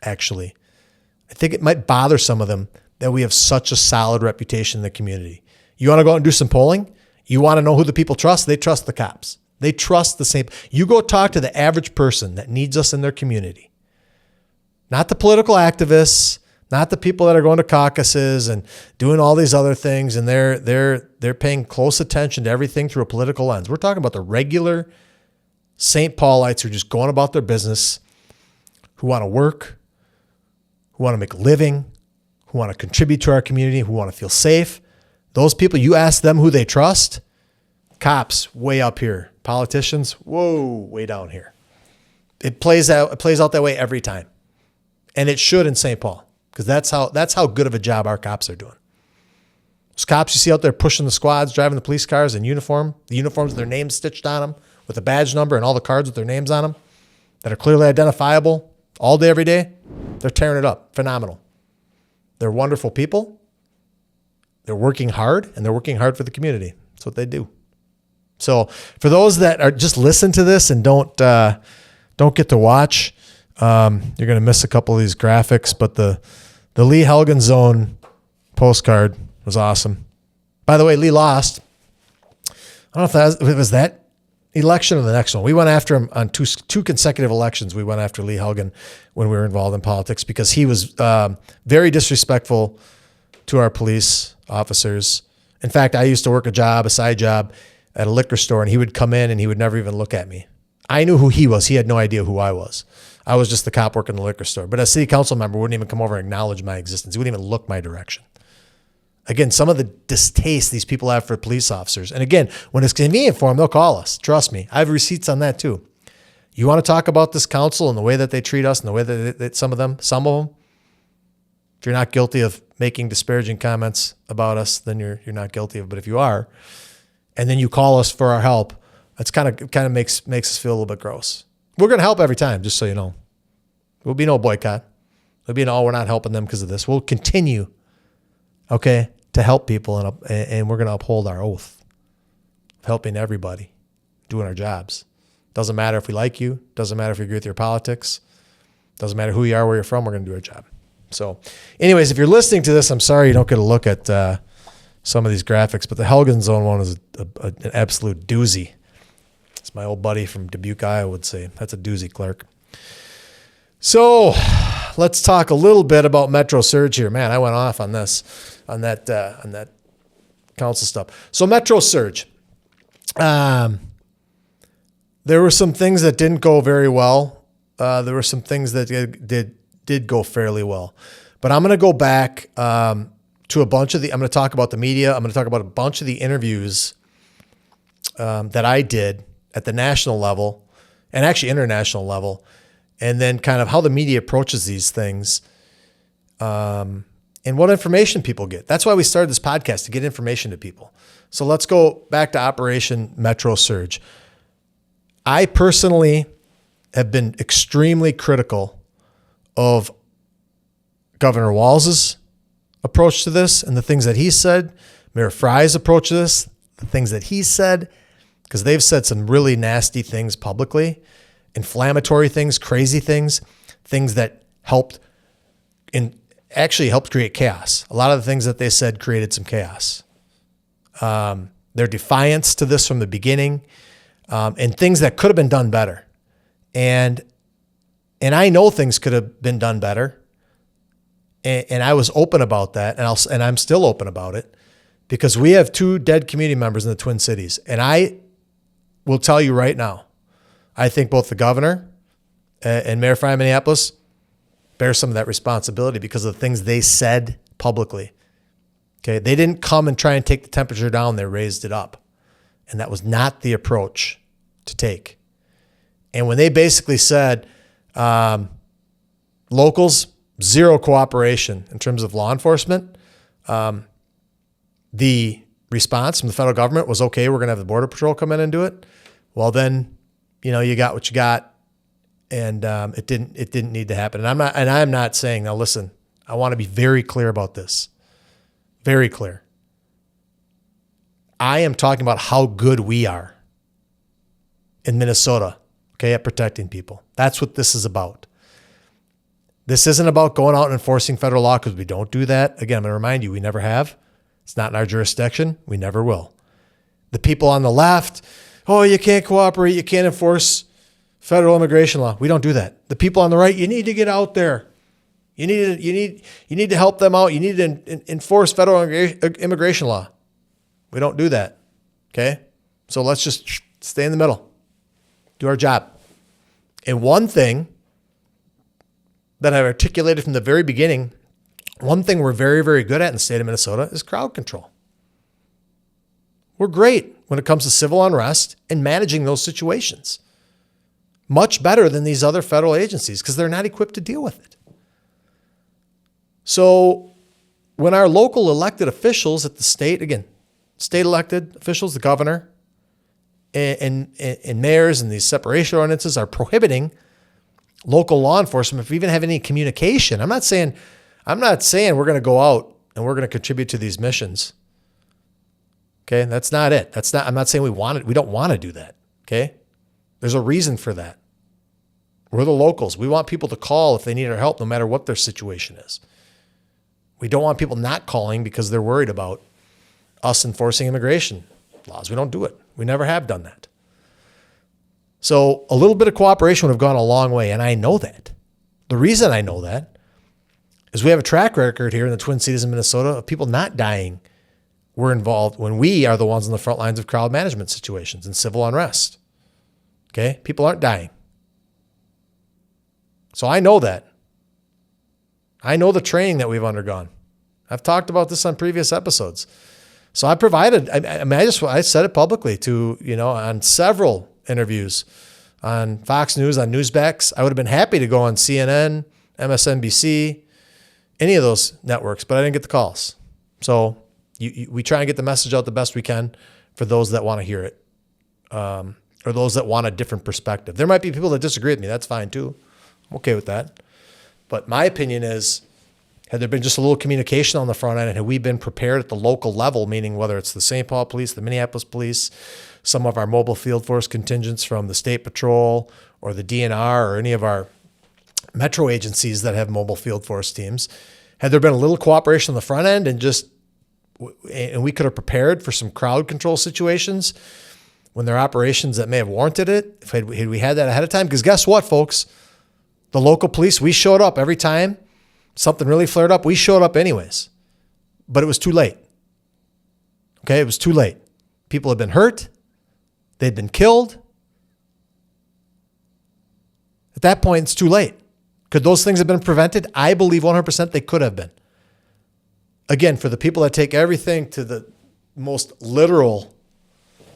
actually. I think it might bother some of them that we have such a solid reputation in the community. You want to go out and do some polling? You want to know who the people trust? They trust the cops. They trust the same. You go talk to the average person that needs us in their community. Not the political activists, not the people that are going to caucuses and doing all these other things, and they're paying close attention to everything through a political lens. We're talking about the regular St. Paulites who are just going about their business, who want to work, who want to make a living, who want to contribute to our community, who want to feel safe. Those people, you ask them who they trust. Cops, way up here. Politicians, whoa, way down here. It plays out that way every time. And it should in St. Paul, because that's how good of a job our cops are doing. Those cops you see out there pushing the squads, driving the police cars in uniform, the uniforms with their names stitched on them, with a badge number and all the cards with their names on them that are clearly identifiable all day, every day, they're tearing it up. Phenomenal. They're wonderful people. They're working hard, and they're working hard for the community. That's what they do. So for those that are just listen to this and don't get to watch, you're going to miss a couple of these graphics. But the Lee Helgen Zone postcard was awesome. By the way, Lee lost. I don't know if it was that election or the next one. We went after him on two consecutive elections. We went after Lee Helgen when we were involved in politics because he was very disrespectful to our police officers. In fact, I used to work a side job at a liquor store, and he would come in and he would never even look at me. I knew who he was. He had no idea who I was. I was just the cop working the liquor store. But a city council member wouldn't even come over and acknowledge my existence. He wouldn't even look my direction. Again, some of the distaste these people have for police officers. And again, when it's convenient for them, they'll call us. Trust me. I have receipts on that too. You want to talk about this council and the way that they treat us and the way that some of them, if you're not guilty of making disparaging comments about us, then you're not guilty of it. But if you are, and then you call us for our help, it's kind of makes us feel a little bit gross. We're going to help every time, just so you know. There'll be no boycott. There'll be we're not helping them because of this. We'll continue, okay, to help people, and we're going to uphold our oath of helping everybody, doing our jobs. Doesn't matter if we like you. Doesn't matter if we agree with your politics. Doesn't matter who you are, where you're from. We're going to do our job. So anyways, if you're listening to this, I'm sorry you don't get a look at some of these graphics, but the Helgen Zone one is an absolute doozy. As my old buddy from Dubuque, Iowa would say. That's a doozy, Clark. So let's talk a little bit about Metro Surge here. Man, I went off on that council stuff. So Metro Surge. There were some things that didn't go very well. There were some things that did go fairly well. But I'm going to go back to a bunch of I'm going to talk about the media. I'm going to talk about a bunch of the interviews that I did at the national level and actually international level, and then kind of how the media approaches these things and what information people get. That's why we started this podcast, to get information to people. So let's go back to Operation Metro Surge. I personally have been extremely critical of Governor Walz's approach to this and the things that he said, Mayor Fry's approach to this, the things that he said, because they've said some really nasty things publicly, inflammatory things, crazy things that actually helped create chaos. A lot of the things that they said created some chaos. Their defiance to this from the beginning, and things that could have been done better. And I know things could have been done better. And I was open about that, and I'm still open about it, because we have 2 dead community members in the Twin Cities. And I will tell you right now, I think both the governor and Mayor Frye of Minneapolis bear some of that responsibility because of the things they said publicly. Okay, they didn't come and try and take the temperature down, they raised it up. And that was not the approach to take. And when they basically said, locals, zero cooperation in terms of law enforcement, the response from the federal government was, okay, we're going to have the Border Patrol come in and do it. Well, then, you got what you got, and it didn't need to happen. And I'm not saying, now listen, I want to be very clear about this. Very clear. I am talking about how good we are in Minnesota, okay, at protecting people. That's what this is about. This isn't about going out and enforcing federal law, because we don't do that. Again, I'm going to remind you, we never have. It's not in our jurisdiction. We never will. The people on the left, oh, you can't cooperate, you can't enforce federal immigration law. We don't do that. The people on the right, you need to get out there. You need to help them out. You need to enforce federal immigration law. We don't do that. Okay? So let's just stay in the middle. Do our job. And one thing that I've articulated from the very beginning, one thing we're very, very good at in the state of Minnesota is crowd control. We're great when it comes to civil unrest and managing those situations. Much better than these other federal agencies, because they're not equipped to deal with it. So when our local elected officials at the state, again, state elected officials, the governor and mayors and these separation ordinances are prohibiting local law enforcement from even having any communication. I'm not saying we're going to go out and we're going to contribute to these missions. Okay, that's not it. I'm not saying we don't want to do that. Okay, there's a reason for that. We're the locals. We want people to call if they need our help, no matter what their situation is. We don't want people not calling because they're worried about us enforcing immigration laws. We don't do it. We never have done that. So a little bit of cooperation would have gone a long way, and I know that. The reason I know that is we have a track record here in the Twin Cities in Minnesota of people not dying. We're involved when we are the ones on the front lines of crowd management situations and civil unrest. Okay? People aren't dying. So I know that. I know the training that we've undergone. I've talked about this on previous episodes. So I provided, I said it publicly to, on several interviews on Fox News, on Newsbacks. I would have been happy to go on CNN, MSNBC, any of those networks, but I didn't get the calls. So we try and get the message out the best we can for those that want to hear it, or those that want a different perspective. There might be people that disagree with me. That's fine too. I'm okay with that. But my opinion is, had there been just a little communication on the front end, and had we been prepared at the local level, meaning whether it's the St. Paul Police, the Minneapolis Police, some of our mobile field force contingents from the State Patrol or the DNR or any of our metro agencies that have mobile field force teams, had there been a little cooperation on the front end and we could have prepared for some crowd control situations when there are operations that may have warranted it, if we had that ahead of time, because guess what, folks? The local police, we showed up every time something really flared up. We showed up anyways, but it was too late. Okay, it was too late. People had been hurt. They'd been killed. At that point, it's too late. Could those things have been prevented? I believe 100% they could have been. Again, for the people that take everything to the most literal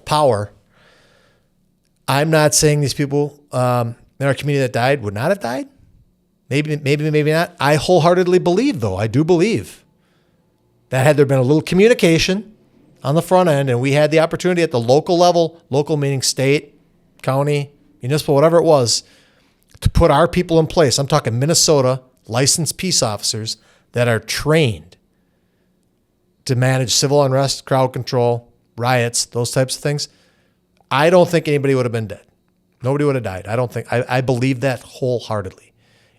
power, I'm not saying these people in our community that died would not have died. Maybe not. I wholeheartedly believe, though, I do believe that had there been a little communication on the front end and we had the opportunity at the local level, local meaning state, county, municipal, whatever it was, to put our people in place. I'm talking Minnesota licensed peace officers that are trained to manage civil unrest, crowd control, riots, those types of things. I don't think anybody would have been dead. Nobody would have died. I believe that wholeheartedly.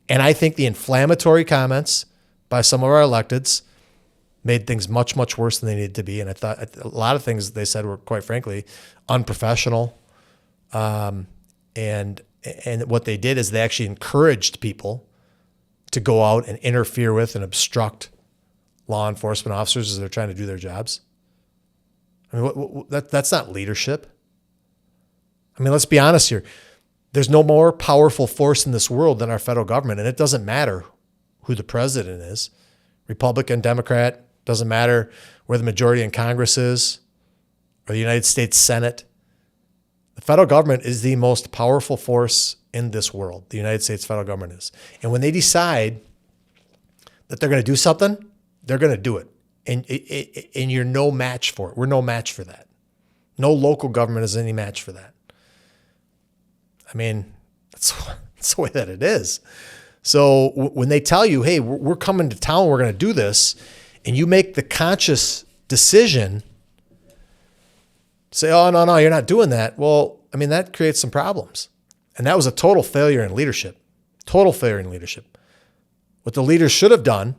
And I think the inflammatory comments by some of our electeds made things much, much worse than they needed to be. And I thought a lot of things they said were, quite frankly, unprofessional. And what they did is they actually encouraged people to go out and interfere with and obstruct law enforcement officers as they're trying to do their jobs? I mean, that's not leadership. I mean, let's be honest here. There's no more powerful force in this world than our federal government, and it doesn't matter who the president is. Republican, Democrat, doesn't matter where the majority in Congress is or the United States Senate. The federal government is the most powerful force in this world. The United States federal government is. And when they decide that they're going to do something, they're going to do it. And you're no match for it. We're no match for that. No local government is any match for that. I mean, that's the way that it is. So when they tell you, hey, we're coming to town, we're going to do this, and you make the conscious decision, say, oh, no, you're not doing that. Well, I mean, that creates some problems. And that was a total failure in leadership. Total failure in leadership. What the leaders should have done,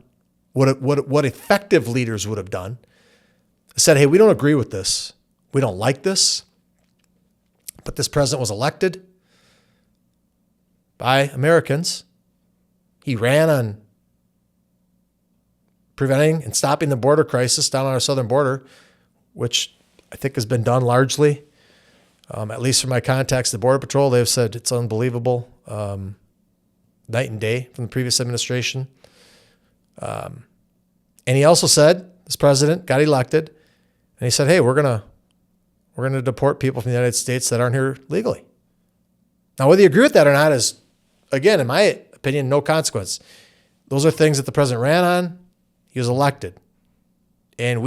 what effective leaders would have done, said, hey, we don't agree with this. We don't like this. But this president was elected by Americans. He ran on preventing and stopping the border crisis down on our southern border, which I think has been done largely. At least from my contacts, the Border Patrol, they've said it's unbelievable, night and day from the previous administration. And he also said, this president got elected, and he said, hey, we're gonna deport people from the United States that aren't here legally. Now, whether you agree with that or not is, again, in my opinion, no consequence. Those are things that the president ran on. He was elected. And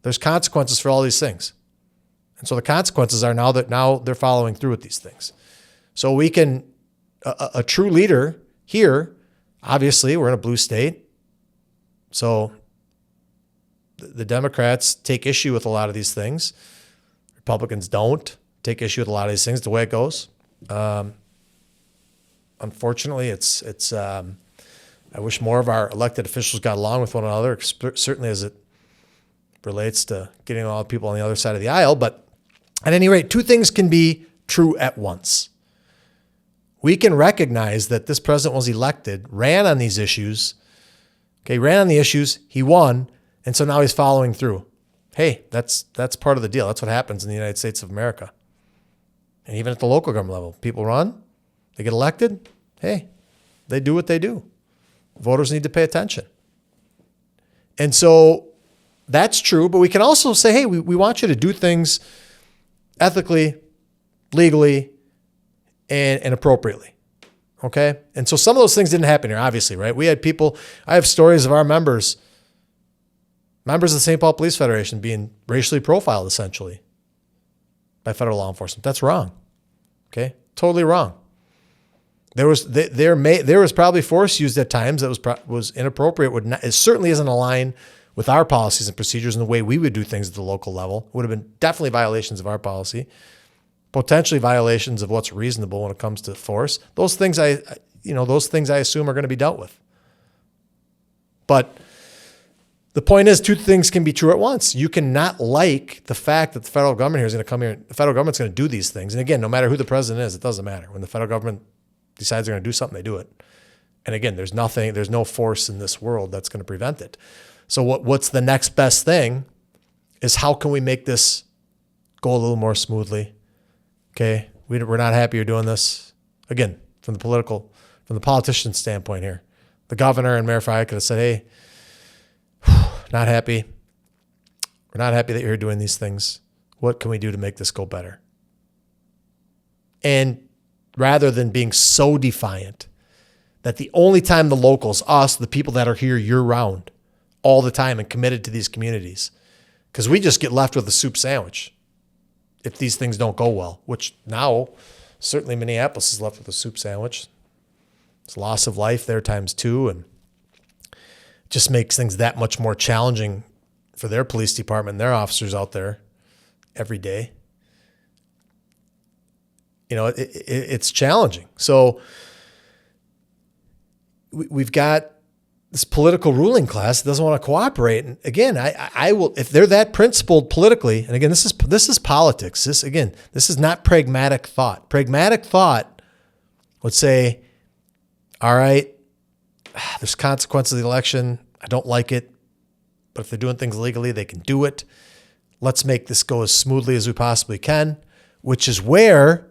there's consequences for all these things. And so the consequences are now they're following through with these things. So we can, a true leader here, obviously we're in a blue state. So the Democrats take issue with a lot of these things. Republicans don't take issue with a lot of these things, the way it goes. Unfortunately, it's. I wish more of our elected officials got along with one another, certainly as it relates to getting all the people on the other side of the aisle. But at any rate, two things can be true at once. We can recognize that this president was elected, ran on these issues. Okay, ran on the issues, he won, and so now he's following through. Hey, that's part of the deal. That's what happens in the United States of America. And even at the local government level, people run, they get elected, hey, they do what they do. Voters need to pay attention. And so that's true, but we can also say, hey, we want you to do things ethically, legally, and appropriately. Okay? And so some of those things didn't happen here, obviously, right? We had people, I have stories of our members of the St. Paul Police Federation being racially profiled, essentially, by federal law enforcement. That's wrong. Okay? Totally wrong. There was probably force used at times that was inappropriate. It certainly isn't aligned with our policies and procedures and the way we would do things at the local level. It would have been definitely violations of our policy, potentially violations of what's reasonable when it comes to force. Those things I assume are going to be dealt with. But the point is, two things can be true at once. You cannot like the fact that the federal government here is going to come here. The federal government's going to do these things. And again, no matter who the president is, it doesn't matter. When the federal government decides they're going to do something, they do it. And again, there's no force in this world that's going to prevent it. So what's the next best thing is how can we make this go a little more smoothly? Okay, we're not happy you're doing this. Again, from the politician standpoint here, the governor and Mayor Frye could have said, hey, not happy. We're not happy that you're doing these things. What can we do to make this go better? And rather than being so defiant that the only time the locals, us, the people that are here year-round, all the time and committed to these communities, because we just get left with a soup sandwich if these things don't go well, which now certainly Minneapolis is left with a soup sandwich. It's loss of life there times two, and just makes things that much more challenging for their police department and their officers out there every day. You know, it's challenging. So we've got this political ruling class that doesn't want to cooperate. And again, I will, if they're that principled politically, and again, this is politics. This is not pragmatic thought. Pragmatic thought would say, all right, there's consequences of the election. I don't like it. But if they're doing things legally, they can do it. Let's make this go as smoothly as we possibly can, which is where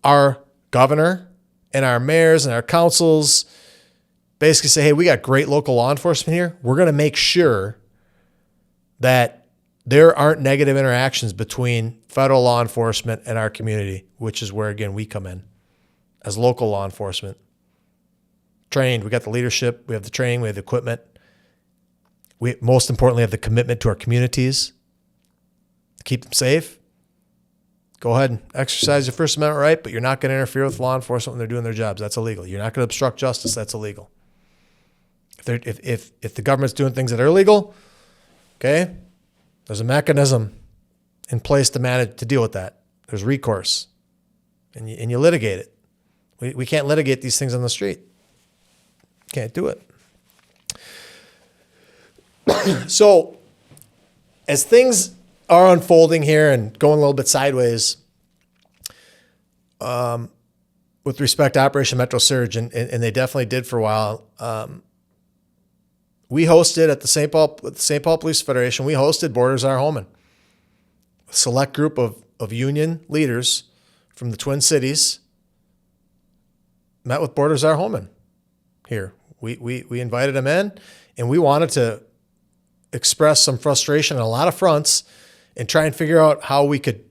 our governor and our mayors and our councils basically say, hey, we got great local law enforcement here. We're going to make sure that there aren't negative interactions between federal law enforcement and our community, which is where, again, we come in as local law enforcement. Trained, we got the leadership, we have the training, we have the equipment. We, most importantly, have the commitment to our communities to keep them safe. Go ahead and exercise your First Amendment right, but you're not going to interfere with law enforcement when they're doing their jobs. That's illegal. You're not going to obstruct justice. That's illegal. If the government's doing things that are illegal, okay, there's a mechanism in place to deal with that. There's recourse, and you litigate it. We can't litigate these things on the street. Can't do it. So, as things are unfolding here and going a little bit sideways, with respect to Operation Metro Surge, and they definitely did for a while. We hosted at the St. Paul Police Federation. We hosted Borders Our Home, a select group of union leaders from the Twin Cities met with Borders Our Home here. We invited them in, and we wanted to express some frustration on a lot of fronts and try and figure out how we could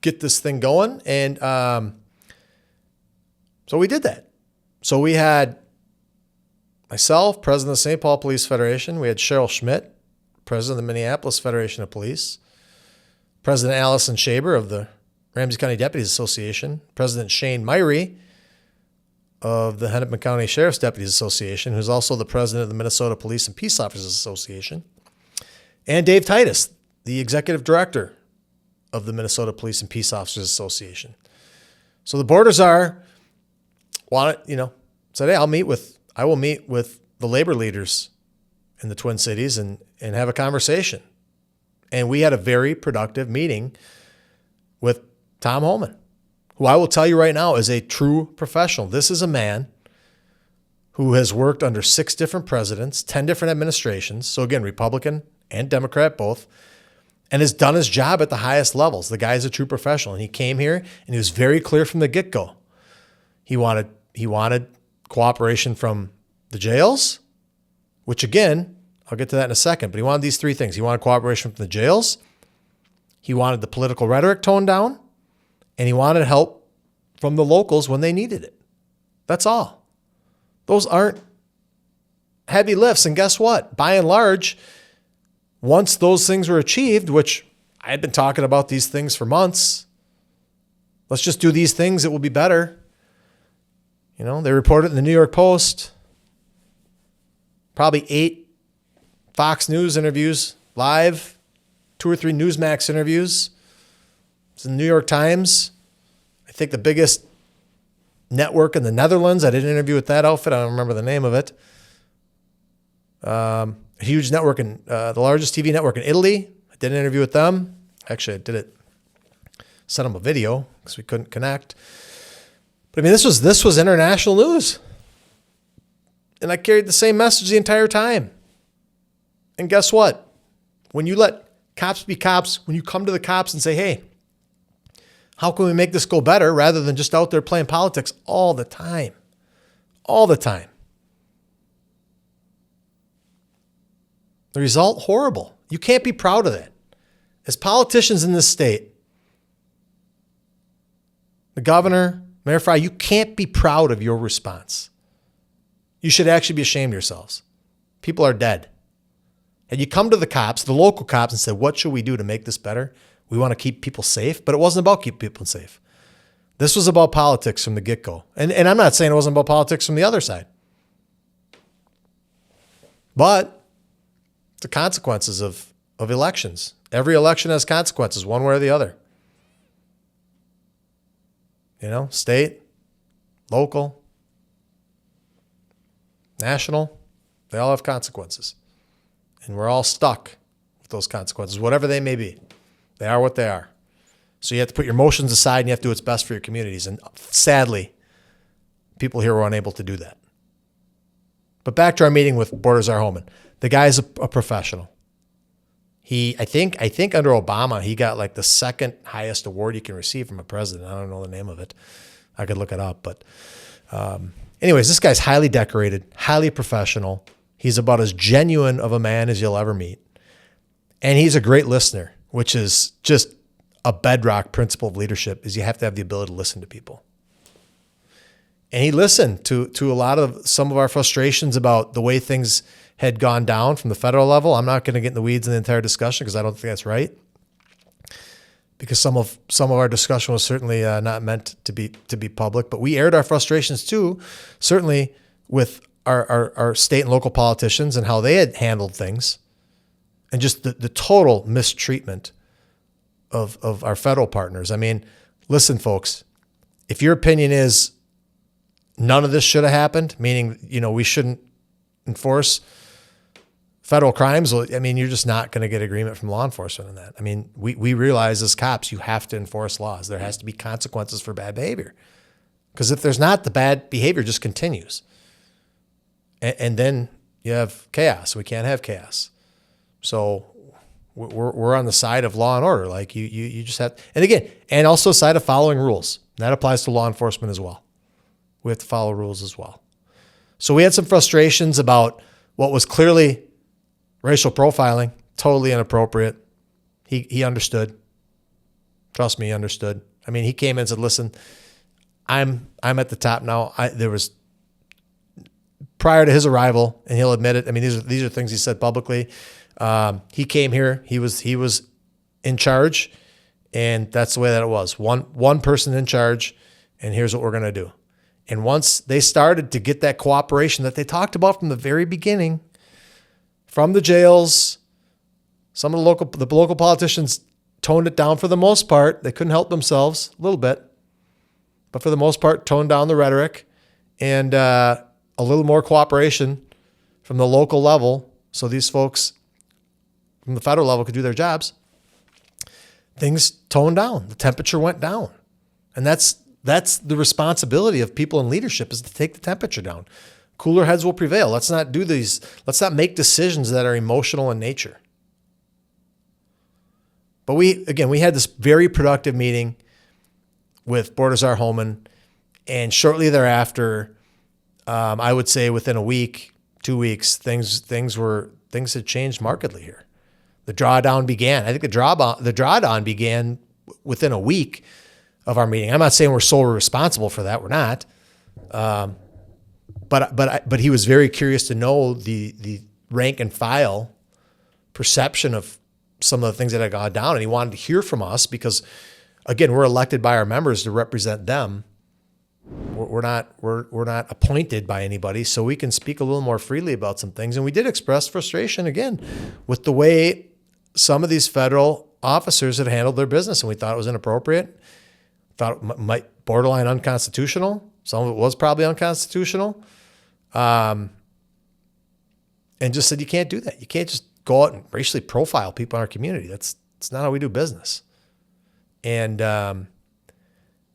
get this thing going. And so we did that. So we had myself, president of the St. Paul Police Federation. We had Cheryl Schmidt, president of the Minneapolis Federation of Police. President Allison Shaber of the Ramsey County Deputies Association. President Shane Myrie of the Hennepin County Sheriff's Deputies Association, who's also the president of the Minnesota Police and Peace Officers Association. And Dave Titus, the executive director of the Minnesota Police and Peace Officers Association. So the Borders said, hey, I will meet with the labor leaders in the Twin Cities and have a conversation. And we had a very productive meeting with Tom Holman, who I will tell you right now is a true professional. This is a man who has worked under 6 different presidents, 10 different administrations. So again, Republican and Democrat both, and has done his job at the highest levels. The guy's a true professional. And he came here and he was very clear from the get-go. He wanted cooperation from the jails, which again, I'll get to that in a second, but he wanted these 3 things. He wanted cooperation from the jails. He wanted the political rhetoric toned down, and he wanted help from the locals when they needed it. That's all. Those aren't heavy lifts. And guess what? By and large, once those things were achieved, which I had been talking about these things for months, let's just do these things, it will be better. They reported in the New York Post, probably 8 Fox News interviews live, 2 or 3 Newsmax interviews. It's in the New York Times. I think the biggest network in the Netherlands. I did an interview with that outfit. I don't remember the name of it. A huge network in the largest TV network in Italy. I did an interview with them. Actually, sent them a video because we couldn't connect. But I mean, this was international news. And I carried the same message the entire time. And guess what? When you let cops be cops, when you come to the cops and say, hey, how can we make this go better, rather than just out there playing politics all the time, the result, horrible. You can't be proud of that. As politicians in this state, the governor, Mayor Fry, you can't be proud of your response. You should actually be ashamed of yourselves. People are dead. And you come to the cops, the local cops, and say, what should we do to make this better? We want to keep people safe, but it wasn't about keeping people safe. This was about politics from the get-go. And I'm not saying it wasn't about politics from the other side. But the consequences of elections. Every election has consequences, one way or the other. State, local, national, they all have consequences. And we're all stuck with those consequences, whatever they may be. They are what they are. So you have to put your emotions aside and you have to do what's best for your communities. And sadly, people here were unable to do that. But back to our meeting with Baltazar Homan. The guy's a professional. I think under Obama, he got like the second highest award you can receive from a president. I don't know the name of it. I could look it up. But anyways, this guy's highly decorated, highly professional. He's about as genuine of a man as you'll ever meet. And he's a great listener, which is just a bedrock principle of leadership, is you have to have the ability to listen to people. And he listened to some of our frustrations about the way things had gone down from the federal level. I'm not going to get in the weeds in the entire discussion because I don't think that's right. Because some of our discussion was certainly not meant to be public, but we aired our frustrations too, certainly with our state and local politicians and how they had handled things, and just the total mistreatment of our federal partners. I mean, listen, folks, if your opinion is none of this should have happened, meaning, we shouldn't enforce federal crimes, well, I mean, you're just not going to get agreement from law enforcement on that. I mean, we realize as cops, you have to enforce laws. There has to be consequences for bad behavior. Because if there's not, the bad behavior just continues. And then you have chaos. We can't have chaos. So we're on the side of law and order. Like you just have, and also side of following rules. And that applies to law enforcement as well. We have to follow rules as well. So we had some frustrations about what was clearly racial profiling, totally inappropriate. He understood. Trust me, he understood. I mean, he came in and said, listen, I'm at the top now. There was, prior to his arrival, and he'll admit it. I mean, these are things he said publicly. He came here. He was in charge, and that's the way that it was. One person in charge, and here's what we're going to do. And once they started to get that cooperation that they talked about from the very beginning, from the jails, some of the local politicians toned it down for the most part. They couldn't help themselves a little bit, but for the most part, toned down the rhetoric and a little more cooperation from the local level, so these folks from the federal level could do their jobs. Things toned down. The temperature went down. And that's the responsibility of people in leadership, is to take the temperature down. Cooler heads will prevail. Let's not make decisions that are emotional in nature. But we had this very productive meeting with Baltazar Homan, and shortly thereafter, I would say within a week, 2 weeks, things had changed markedly here. The drawdown began. I think the drawdown began within a week of our meeting. I'm not saying we're solely responsible for that. We're not. But he was very curious to know the rank and file perception of some of the things that had gone down, and he wanted to hear from us because, again, we're elected by our members to represent them. We're not appointed by anybody, so we can speak a little more freely about some things. And we did express frustration again with the way some of these federal officers had handled their business, and we thought it was inappropriate. Thought it might borderline unconstitutional. Some of it was probably unconstitutional. And just said, you can't do that. You can't just go out and racially profile people in our community. That's not how we do business. And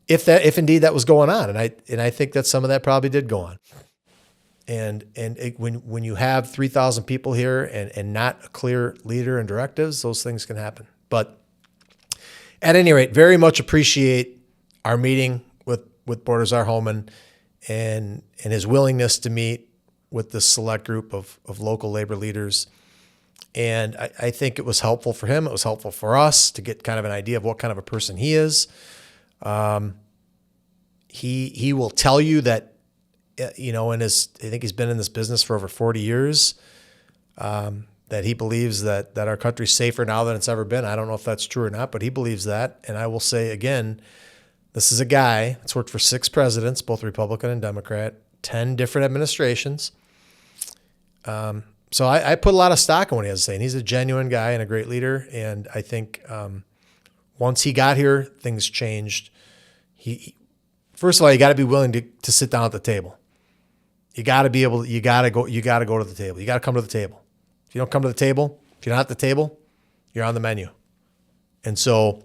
if indeed that was going on, and I think that some of that probably did go on. And when you have 3,000 people here and not a clear leader and directives, those things can happen. But at any rate, very much appreciate our meeting with Baltazar Homan and his willingness to meet with this select group of local labor leaders. And I think it was helpful for him. It was helpful for us to get kind of an idea of what kind of a person he is. He will tell you that, I think he's been in this business for over 40 years, that he believes that our country's safer now than it's ever been. I don't know if that's true or not, but he believes that. And I will say again, this is a guy that's worked for 6 presidents, both Republican and Democrat, 10 different administrations. So I put a lot of stock in what he has to say. And he's a genuine guy and a great leader. And I think once he got here, things changed. First of all, you got to be willing to sit down at the table. You got to go to the table. You got to come to the table. If you don't come to the table, if you're not at the table, you're on the menu. And so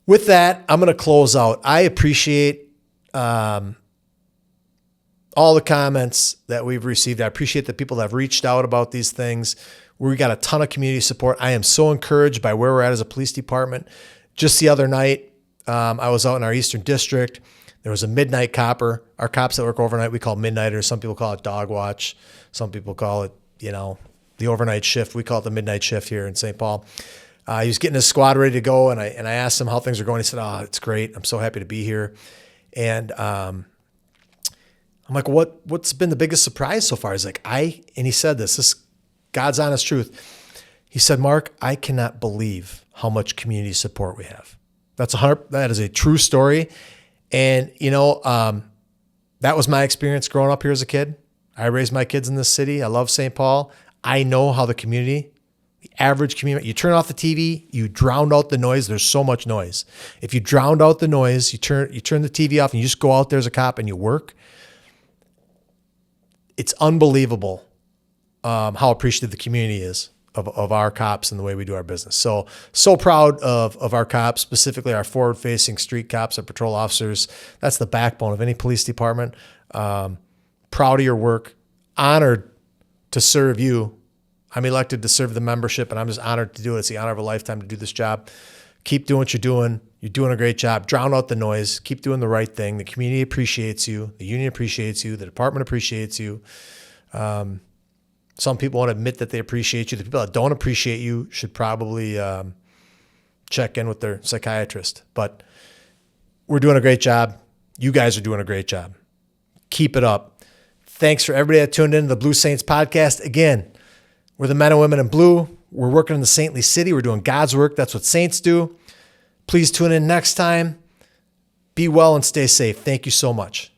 with that, I'm going to close out. I appreciate all all the comments that we've received. I appreciate the people that have reached out about these things. We got a ton of community support. I am so encouraged by where we're at as a police department. Just the other night, I was out in our Eastern District. There was a midnight copper. Our cops that work overnight, we call midnighters. Some people call it dog watch. Some people call it, the overnight shift. We call it the midnight shift here in St. Paul. He was getting his squad ready to go, and I asked him how things are going. He said, "Oh, it's great. I'm so happy to be here." And I'm like, what's been the biggest surprise so far? He's like, and he said this God's honest truth. He said, "Mark, I cannot believe how much community support we have." That is a true story. And, that was my experience growing up here as a kid. I raised my kids in this city. I love St. Paul. I know how the average community, you turn off the TV, you drown out the noise. There's so much noise. If you drowned out the noise, you turn the TV off and you just go out there as a cop and you work. It's unbelievable how appreciative the community is of our cops and the way we do our business. So proud of our cops, specifically our forward-facing street cops, our patrol officers. That's the backbone of any police department. Proud of your work, honored to serve you. I'm elected to serve the membership, and I'm just honored to do it. It's the honor of a lifetime to do this job. Keep doing what you're doing. You're doing a great job. Drown out the noise. Keep doing the right thing. The community appreciates you. The union appreciates you. The department appreciates you. Some people won't admit that they appreciate you. The people that don't appreciate you should probably check in with their psychiatrist. But we're doing a great job. You guys are doing a great job. Keep it up. Thanks for everybody that tuned in to the Blue Saints podcast. Again, we're the men and women in blue. We're working in the saintly city. We're doing God's work. That's what saints do. Please tune in next time. Be well and stay safe. Thank you so much.